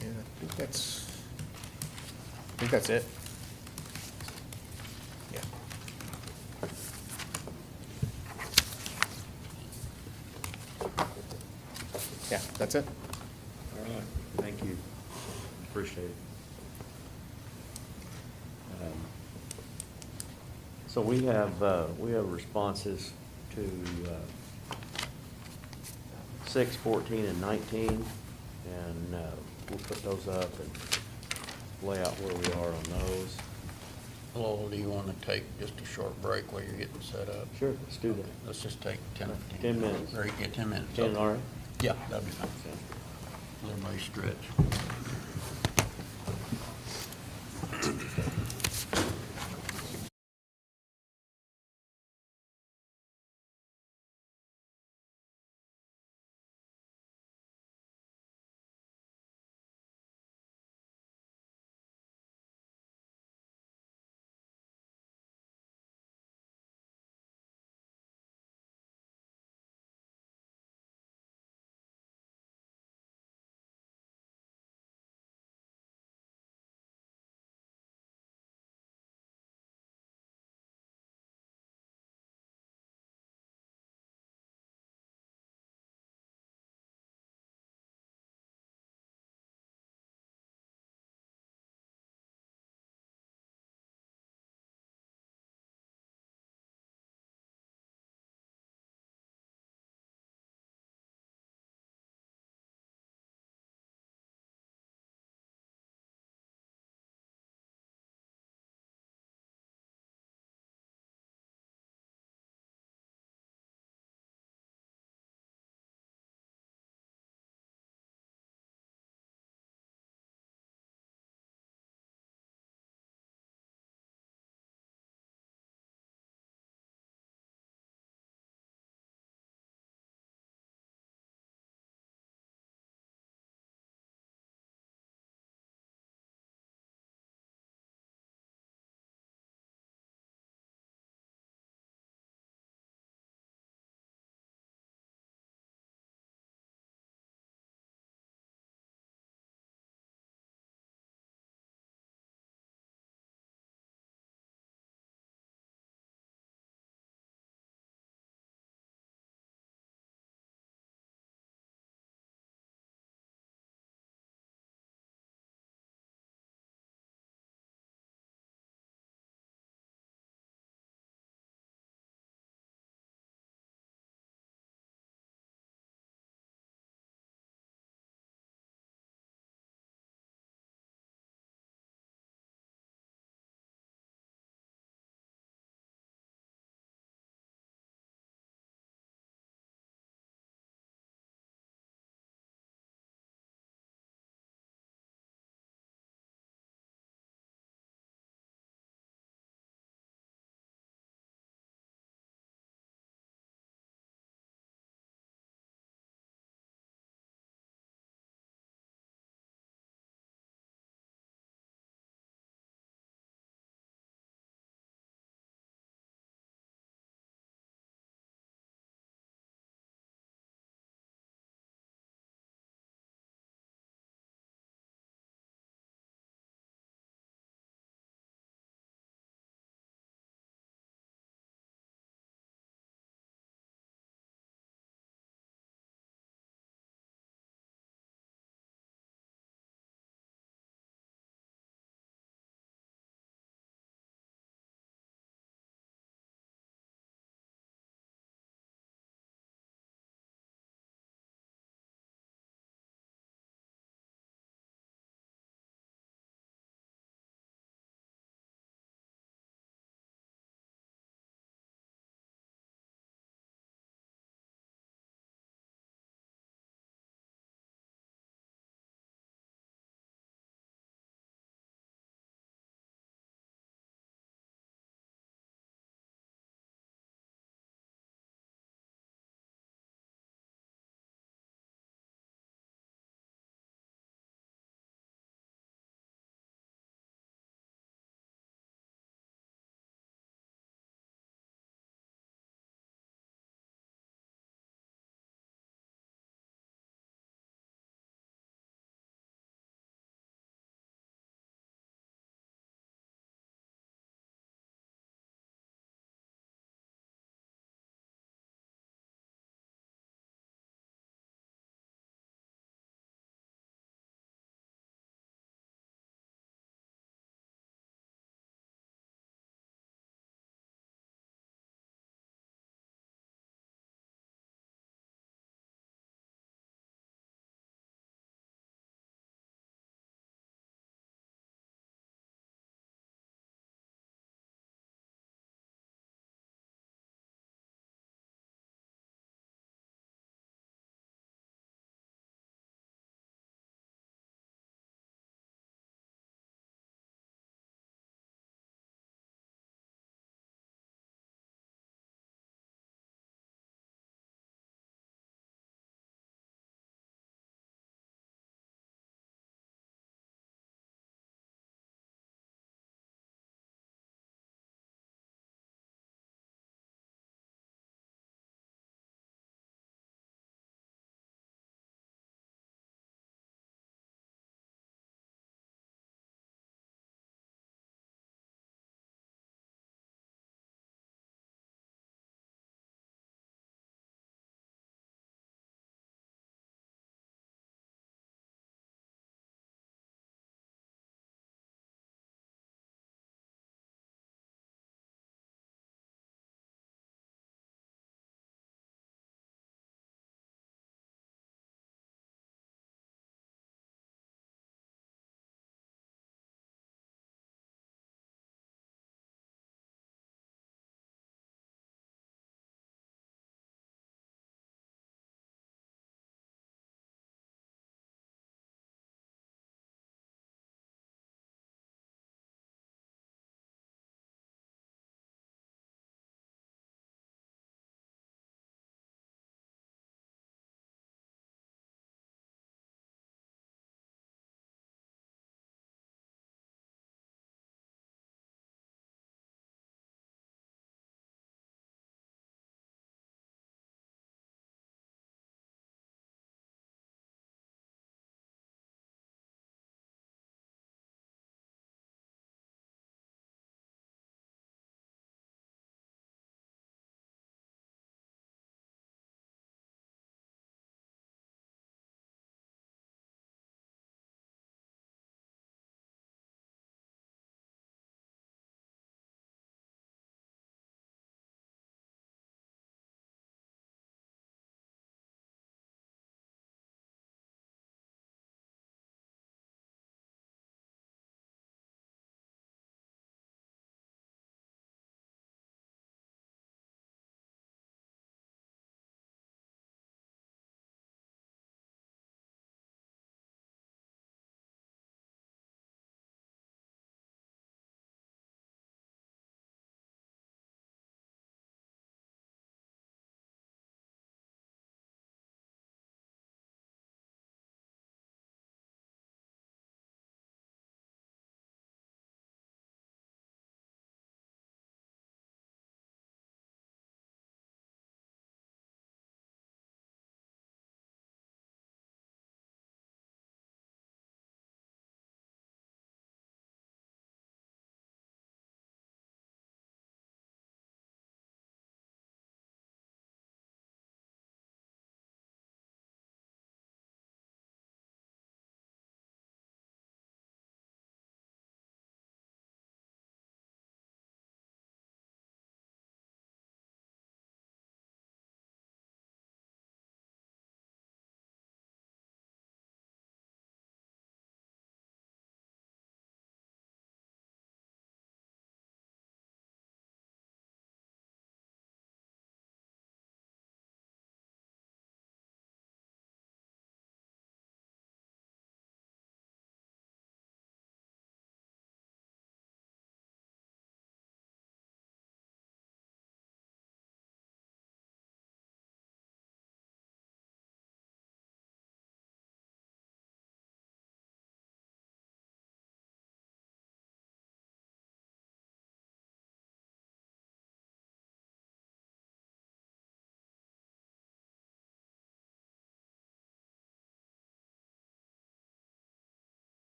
Speaker 7: And I think think that's it.
Speaker 2: Yeah.
Speaker 7: Yeah, that's it.
Speaker 4: All right, thank you. Appreciate it. So we have responses to 6, 14, and 19, and we'll put those up and lay out where we are on those.
Speaker 2: Lowell, do you want to take just a short break while you're getting set up?
Speaker 4: Sure, let's do that.
Speaker 2: Let's just take 10 or 15.
Speaker 4: 10 minutes.
Speaker 2: Or, yeah, 10 minutes.
Speaker 4: 10, all right?
Speaker 2: Yeah, that'll be fine.
Speaker 4: Okay.
Speaker 2: Everybody stretch.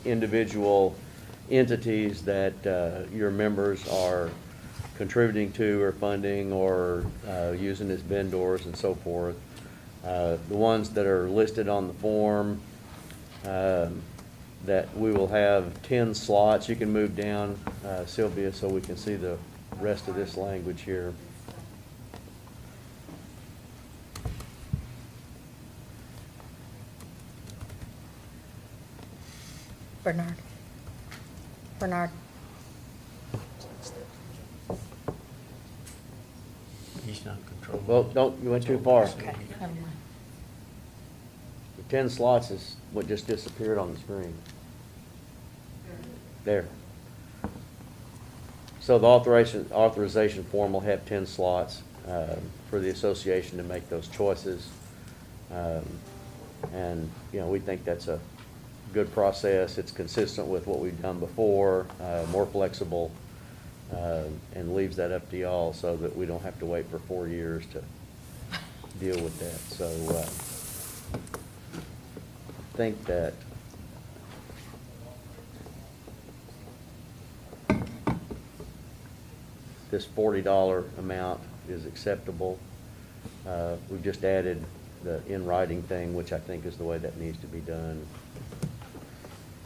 Speaker 4: individual entities that your members are contributing to or funding or using as vendors and so forth. The ones that are listed on the form, that we will have 10 slots. You can move down, Sylvia, so we can see the rest of this language here.
Speaker 3: Bernard. Bernard.
Speaker 2: He's not controlling.
Speaker 4: Well, don't, you went too far.
Speaker 3: Okay, never mind.
Speaker 4: The 10 slots is what just disappeared on the screen. There. So the authorization form will have 10 slots for the association to make those choices. And, you know, we think that's a good process. It's consistent with what we've done before, more flexible, and leaves that up to y'all so that we don't have to wait for 4 years to deal with that. So I think that this $40 amount is acceptable. We've just added the in writing thing, which I think is the way that needs to be done.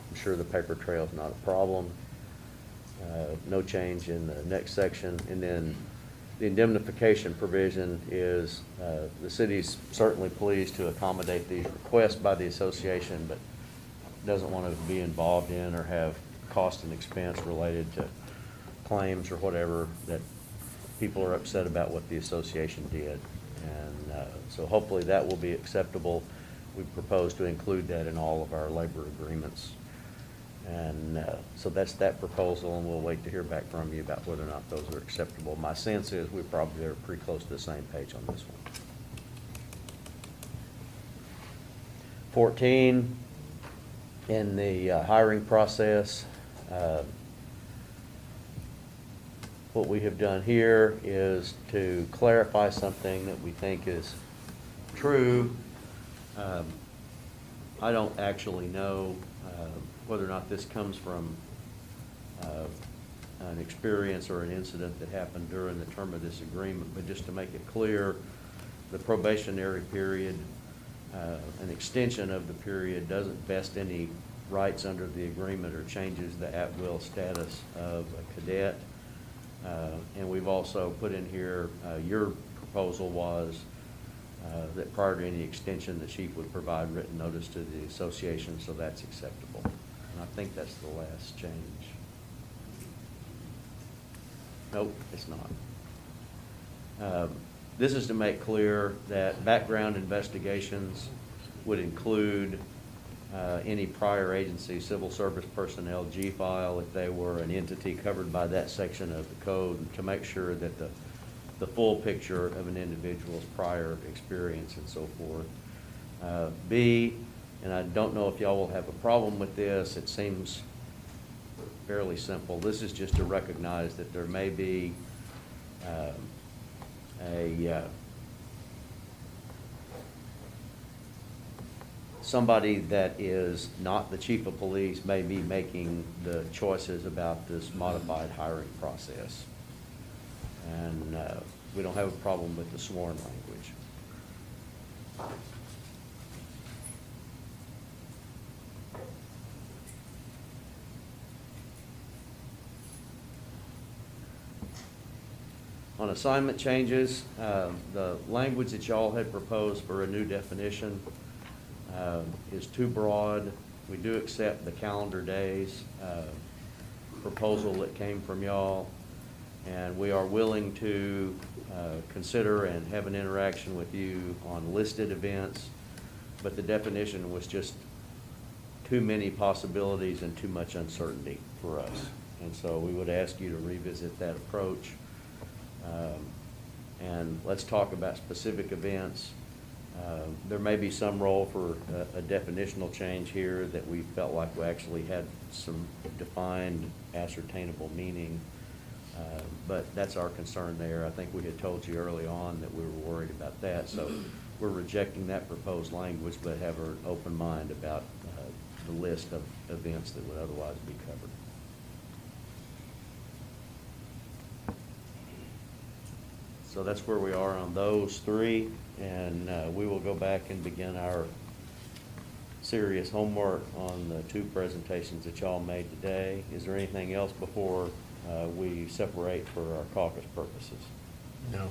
Speaker 4: I'm sure the paper trail is not a problem. No change in the next section. And then the indemnification provision is, the city's certainly pleased to accommodate these requests by the association, but doesn't want to be involved in or have cost and expense related to claims or whatever that people are upset about what the association did. And so hopefully that will be acceptable. We propose to include that in all of our labor agreements. And so that's that proposal, and we'll wait to hear back from you about whether or not those are acceptable. My sense is we probably are pretty close to the same page on this one. 14, in the hiring process, what we have done here is to clarify something that we think is true. I don't actually know whether or not this comes from an experience or an incident that happened during the term of this agreement, but just to make it clear, the probationary period, an extension of the period doesn't vest any rights under the agreement or changes the at-will status of a cadet. And we've also put in here, your proposal was that prior to any extension, the chief would provide written notice to the association, so that's acceptable. And I think that's the last change. Nope, it's not. This is to make clear that background investigations would include any prior agency, civil service personnel, G-file, if they were an entity covered by that section of the code, to make sure that the full picture of an individual's prior experience and so forth. B, and I don't know if y'all will have a problem with this, it seems fairly simple. This is just to recognize that there may be somebody that is not the chief of police may be making the choices about this modified hiring process. And we don't have a problem with the sworn language. On assignment changes, the language that y'all had proposed for a new definition is too broad. We do accept the calendar days proposal that came from y'all, and we are willing to consider and have an interaction with you on listed events, but the definition was just too many possibilities and too much uncertainty for us. And so we would ask you to revisit that approach. And let's talk about specific events. There may be some role for a definitional change here that we felt like we actually had some defined, ascertainable meaning. But that's our concern there. I think we had told you early on that we were worried about that. So we're rejecting that proposed language, but have an open mind about the list of events that would otherwise be covered. So that's where we are on those three, and we will go back and begin our serious homework on the two presentations that y'all made today. Is there anything else before we separate for our caucus purposes?
Speaker 2: No.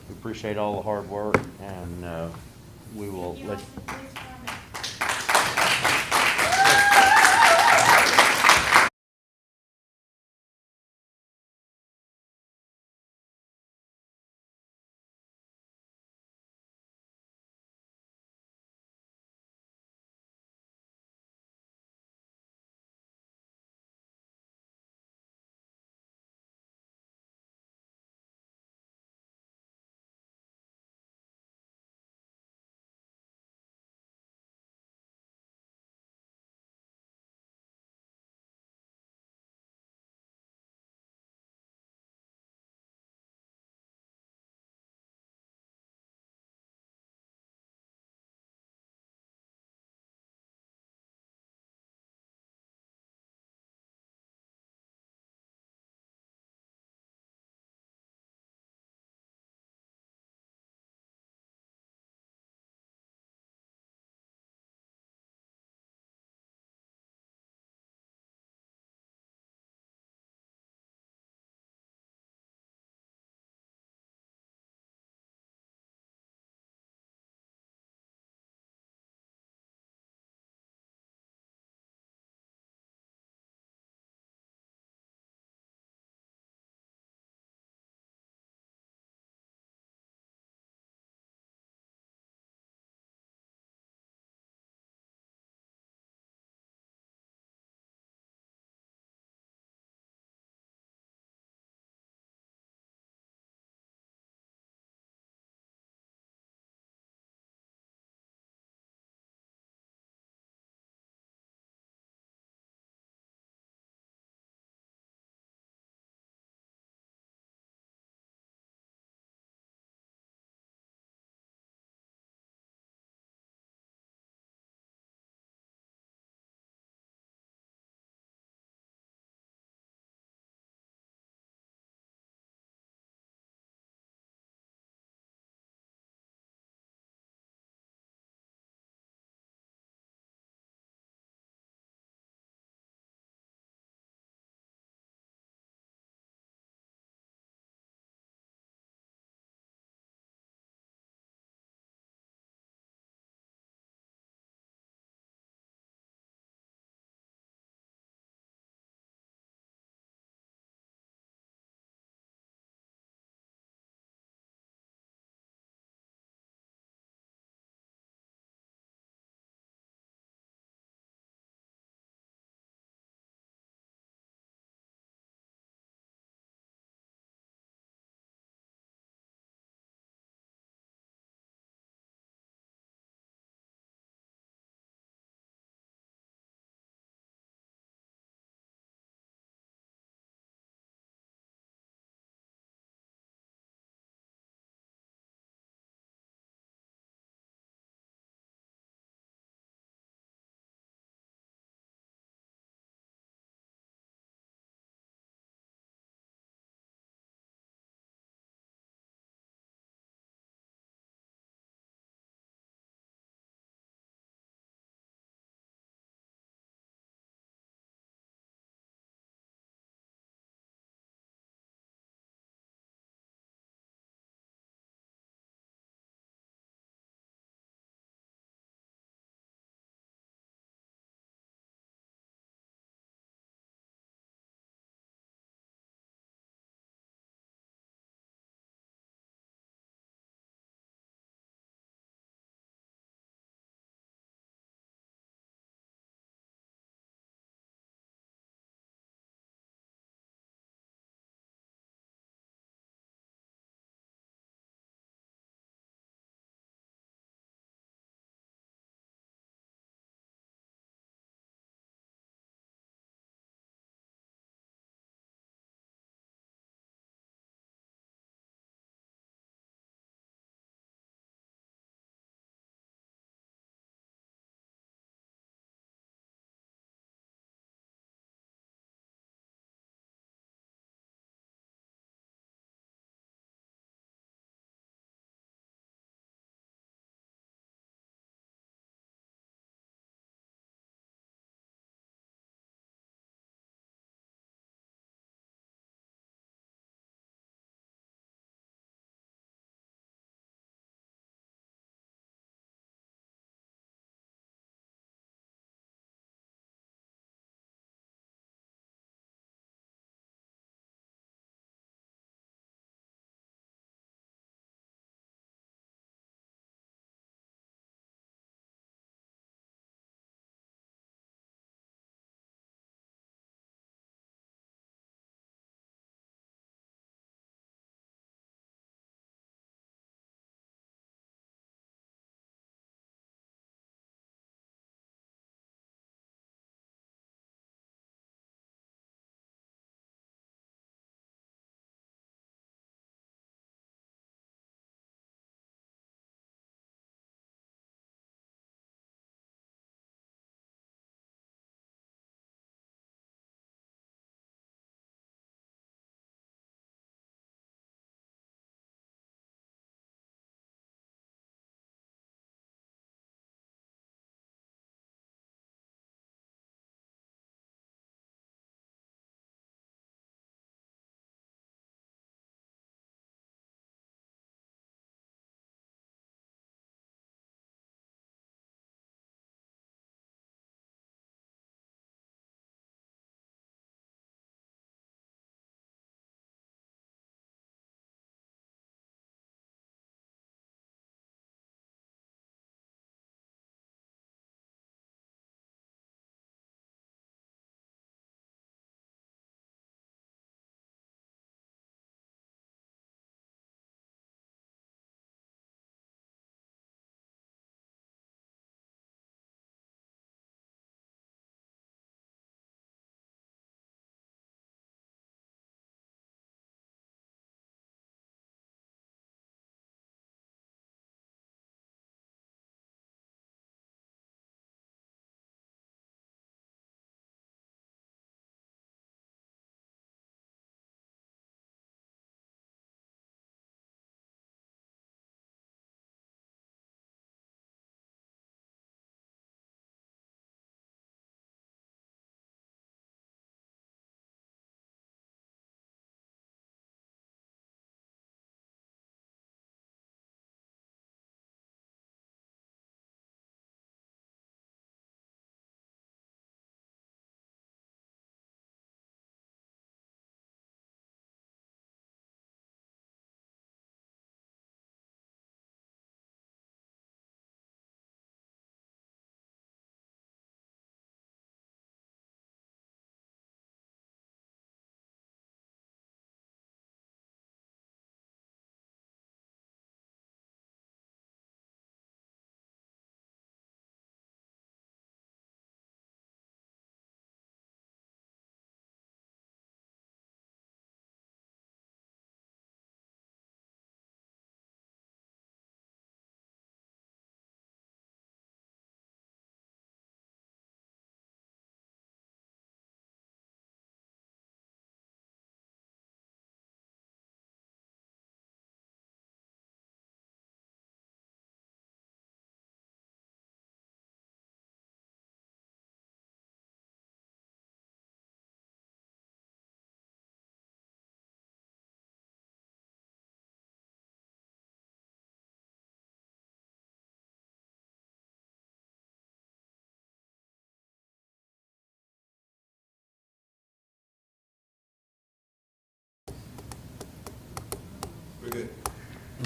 Speaker 4: We appreciate all the hard work, and we will let.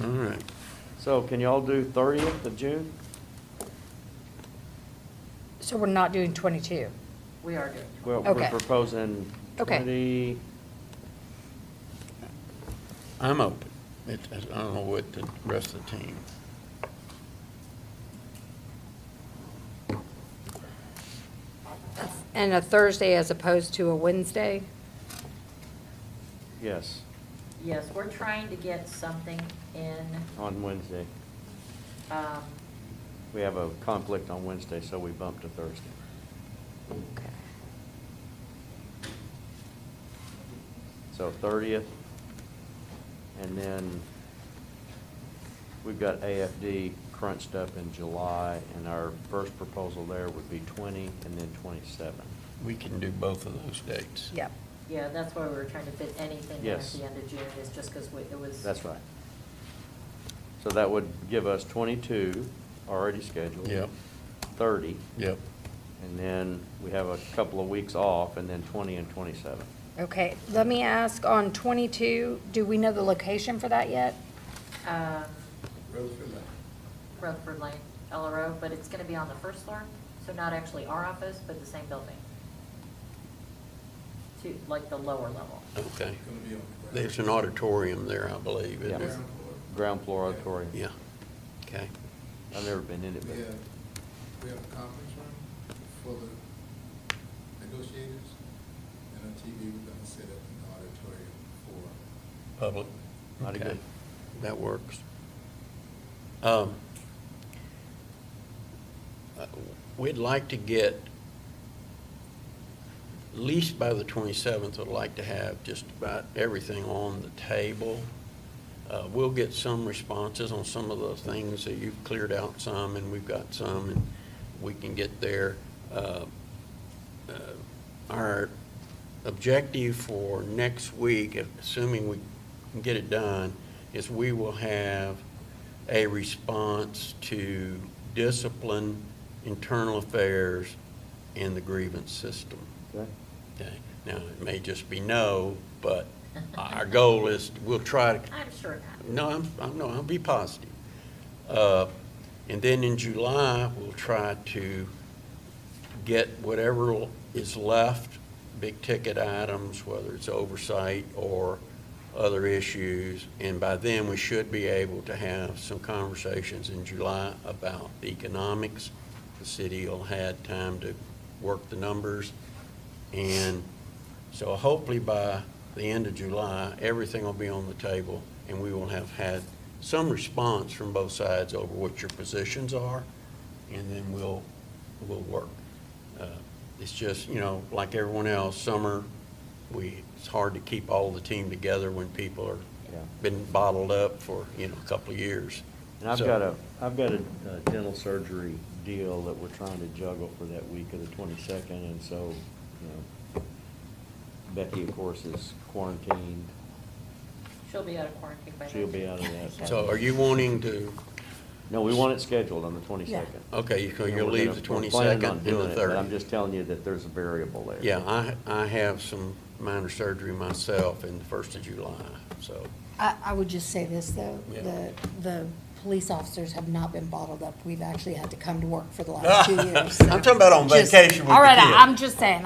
Speaker 2: All right.
Speaker 4: So can y'all do 30th of June?
Speaker 3: So we're not doing 22?
Speaker 1: We are doing.
Speaker 4: Well, we're
Speaker 3: Okay.
Speaker 4: proposing
Speaker 3: Okay.
Speaker 4: 20,
Speaker 2: I'm open. I don't know what the rest of the team.
Speaker 3: And a Thursday as opposed to a Wednesday?
Speaker 4: yes,
Speaker 1: Yes, we're trying to get something in,
Speaker 4: on Wednesday.
Speaker 1: um,
Speaker 4: We have a conflict on Wednesday, so we bumped to Thursday.
Speaker 3: Okay.
Speaker 4: So 30th, and then we've got AFD crunched up in July, and our first proposal there would be 20 and then 27.
Speaker 2: We can do both of those dates.
Speaker 3: Yep.
Speaker 1: yeah, that's why we were trying to fit anything in at
Speaker 4: Yes.
Speaker 1: the end of June, is just because it was.
Speaker 4: That's right. So that would give us 22 already scheduled.
Speaker 2: Yep.
Speaker 4: 30,
Speaker 2: Yep.
Speaker 4: and then we have a couple of weeks off, and then 20 and 27.
Speaker 3: Okay, let me ask, on 22, do we know the location for that yet?
Speaker 1: Rutherford Lane, LRO, but it's gonna be on the first floor, so not actually our office, but the same building. To, like, the lower level.
Speaker 2: Okay. There's an auditorium there, I believe, isn't
Speaker 4: Yeah.
Speaker 2: there?
Speaker 4: Ground floor auditorium.
Speaker 2: Yeah. Okay.
Speaker 4: I've never been in it, but.
Speaker 9: We have a conference room for the negotiators, and on TV, we're gonna set up an auditorium for.
Speaker 2: Public.
Speaker 4: Mighty
Speaker 2: Okay.
Speaker 4: good.
Speaker 2: That works. We'd like to get, at least by the 27th, I'd like to have just about everything on the table. We'll get some responses on some of the things that you've cleared out some, and we've got some, and we can get there. Our objective for next week, assuming we can get it done, is we will have a response to discipline, internal affairs, and the grievance system.
Speaker 4: Okay.
Speaker 2: Okay, now, it may just be no, but our goal is, we'll try to,
Speaker 1: I'm sure not.
Speaker 2: no, I'll be positive. And then in July, we'll try to get whatever is left, big ticket items, whether it's oversight or other issues, and by then, we should be able to have some conversations in July about the economics. The city will have time to work the numbers, and so hopefully by the end of July, everything will be on the table, and we will have had some response from both sides over what your positions are, and then we'll work. It's just, like everyone else, summer, it's hard to keep all the team together when people are
Speaker 4: Yeah.
Speaker 2: been bottled up for, a couple of years.
Speaker 4: And I've
Speaker 2: So-
Speaker 4: got a dental surgery deal that we're trying to juggle for that week of the 22nd, and so, Becky, of course, is quarantined.
Speaker 1: She'll be out of quarantine by then.
Speaker 4: She'll be out of that.
Speaker 2: So are you wanting to,
Speaker 4: No, we want it scheduled on the 22nd.
Speaker 2: okay,
Speaker 4: And
Speaker 2: you'll
Speaker 4: we're
Speaker 2: leave
Speaker 4: gonna-
Speaker 2: the
Speaker 4: we're planning
Speaker 2: 22nd
Speaker 4: on
Speaker 2: and
Speaker 4: doing
Speaker 2: the
Speaker 4: it, but
Speaker 2: 30th?
Speaker 4: I'm just telling you that there's a variable there.
Speaker 2: Yeah, I have some minor surgery myself in the 1st of July, so.
Speaker 6: I would just say this, though,
Speaker 2: Yeah.
Speaker 6: the police officers have not been bottled up. We've actually had to come to work for the last 2 years.
Speaker 2: I'm talking about on
Speaker 6: Just-
Speaker 2: vacation with the
Speaker 3: All right,
Speaker 2: kids.
Speaker 3: I'm just saying.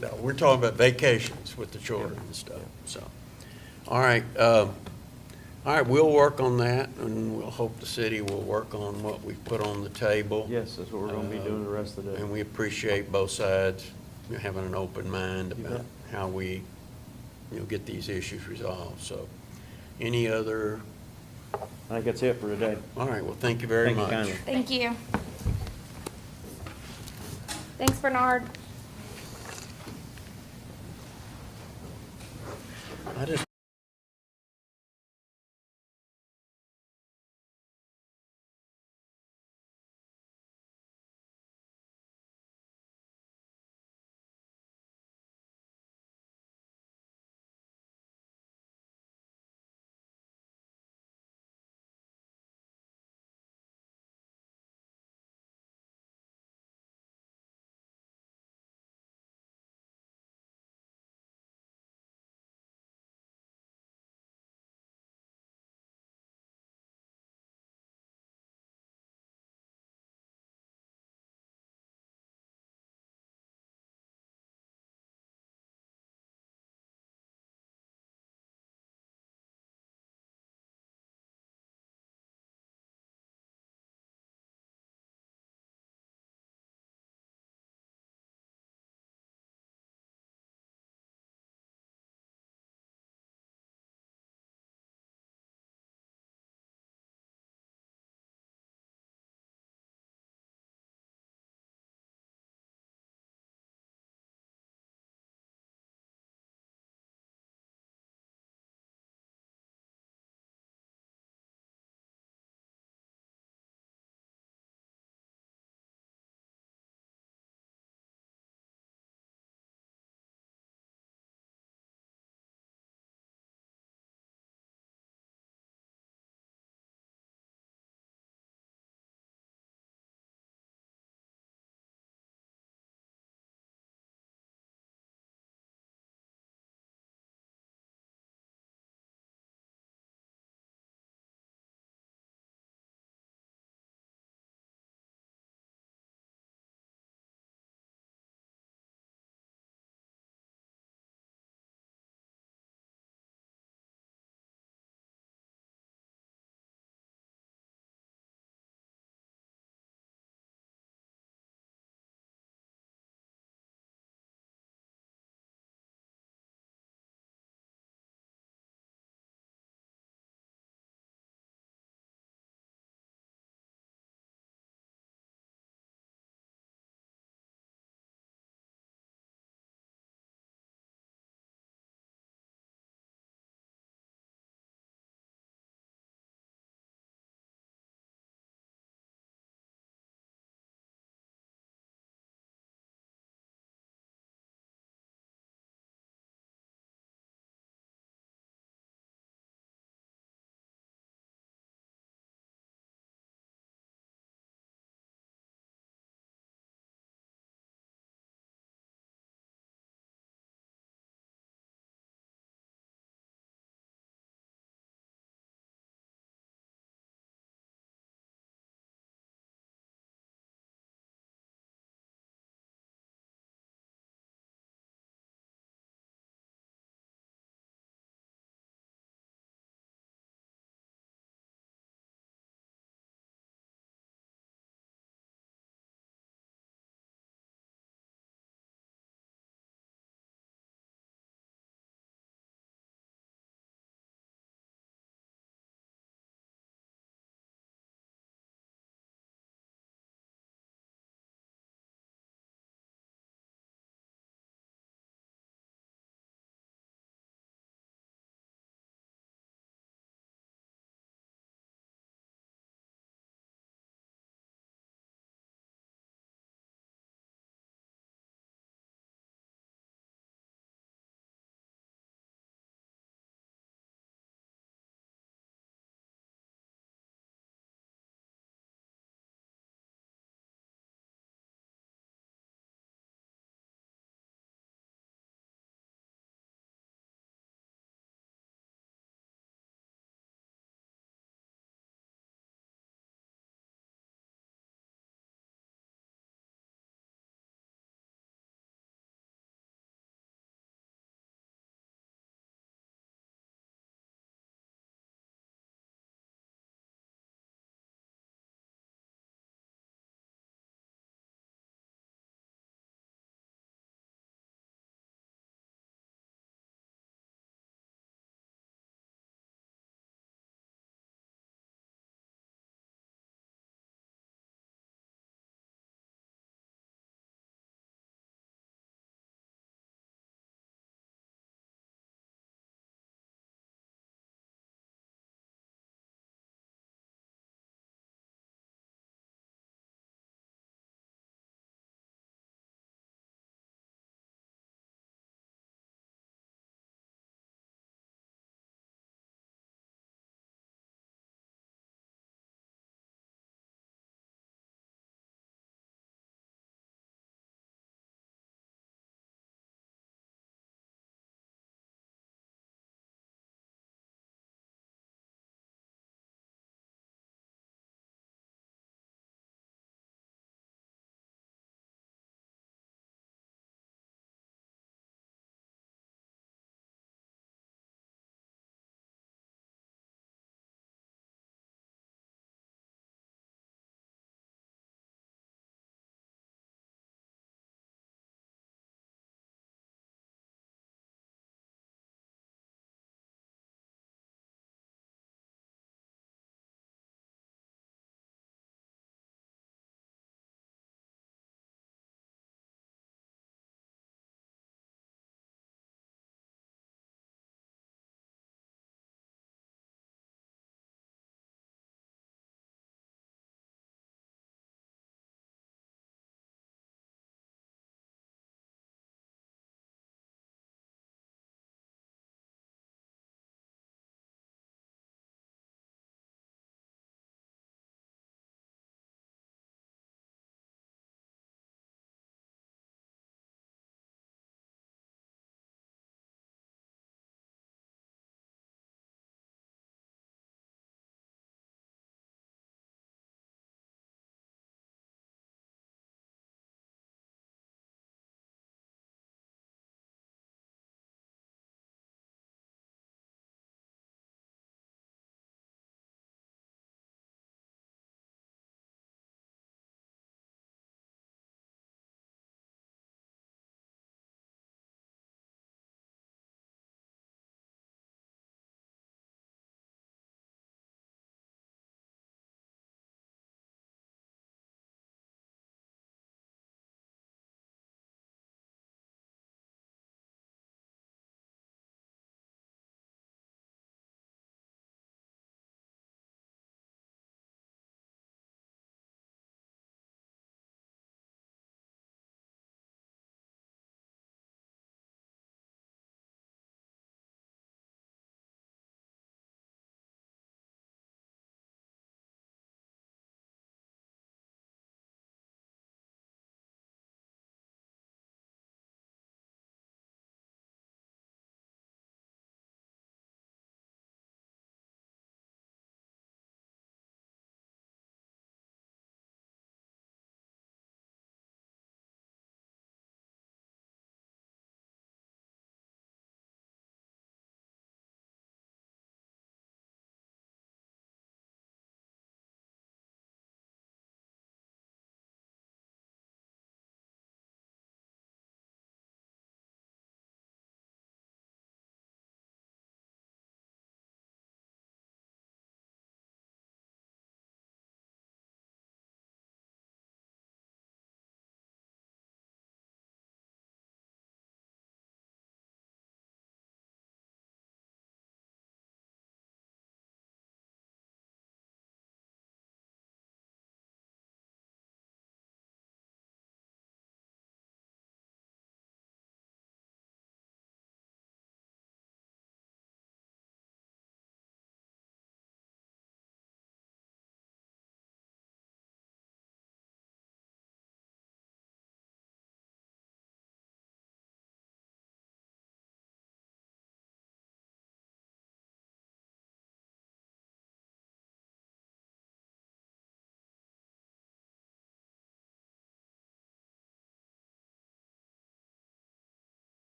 Speaker 2: No, we're talking about vacations with the children and stuff, so. All right, we'll work on that, and we'll hope the city will work on what we've put on the table.
Speaker 4: Yes, that's what we're gonna be doing the rest of the day.
Speaker 2: And we appreciate both sides having an open mind
Speaker 4: You
Speaker 2: about
Speaker 4: bet.
Speaker 2: how we, get these issues resolved, so. Any other,
Speaker 4: I think that's it for today.
Speaker 2: all right, well, thank you very
Speaker 4: Thank you
Speaker 2: much.
Speaker 4: kindly.
Speaker 3: Thank you. Thanks, Bernard.
Speaker 2: I just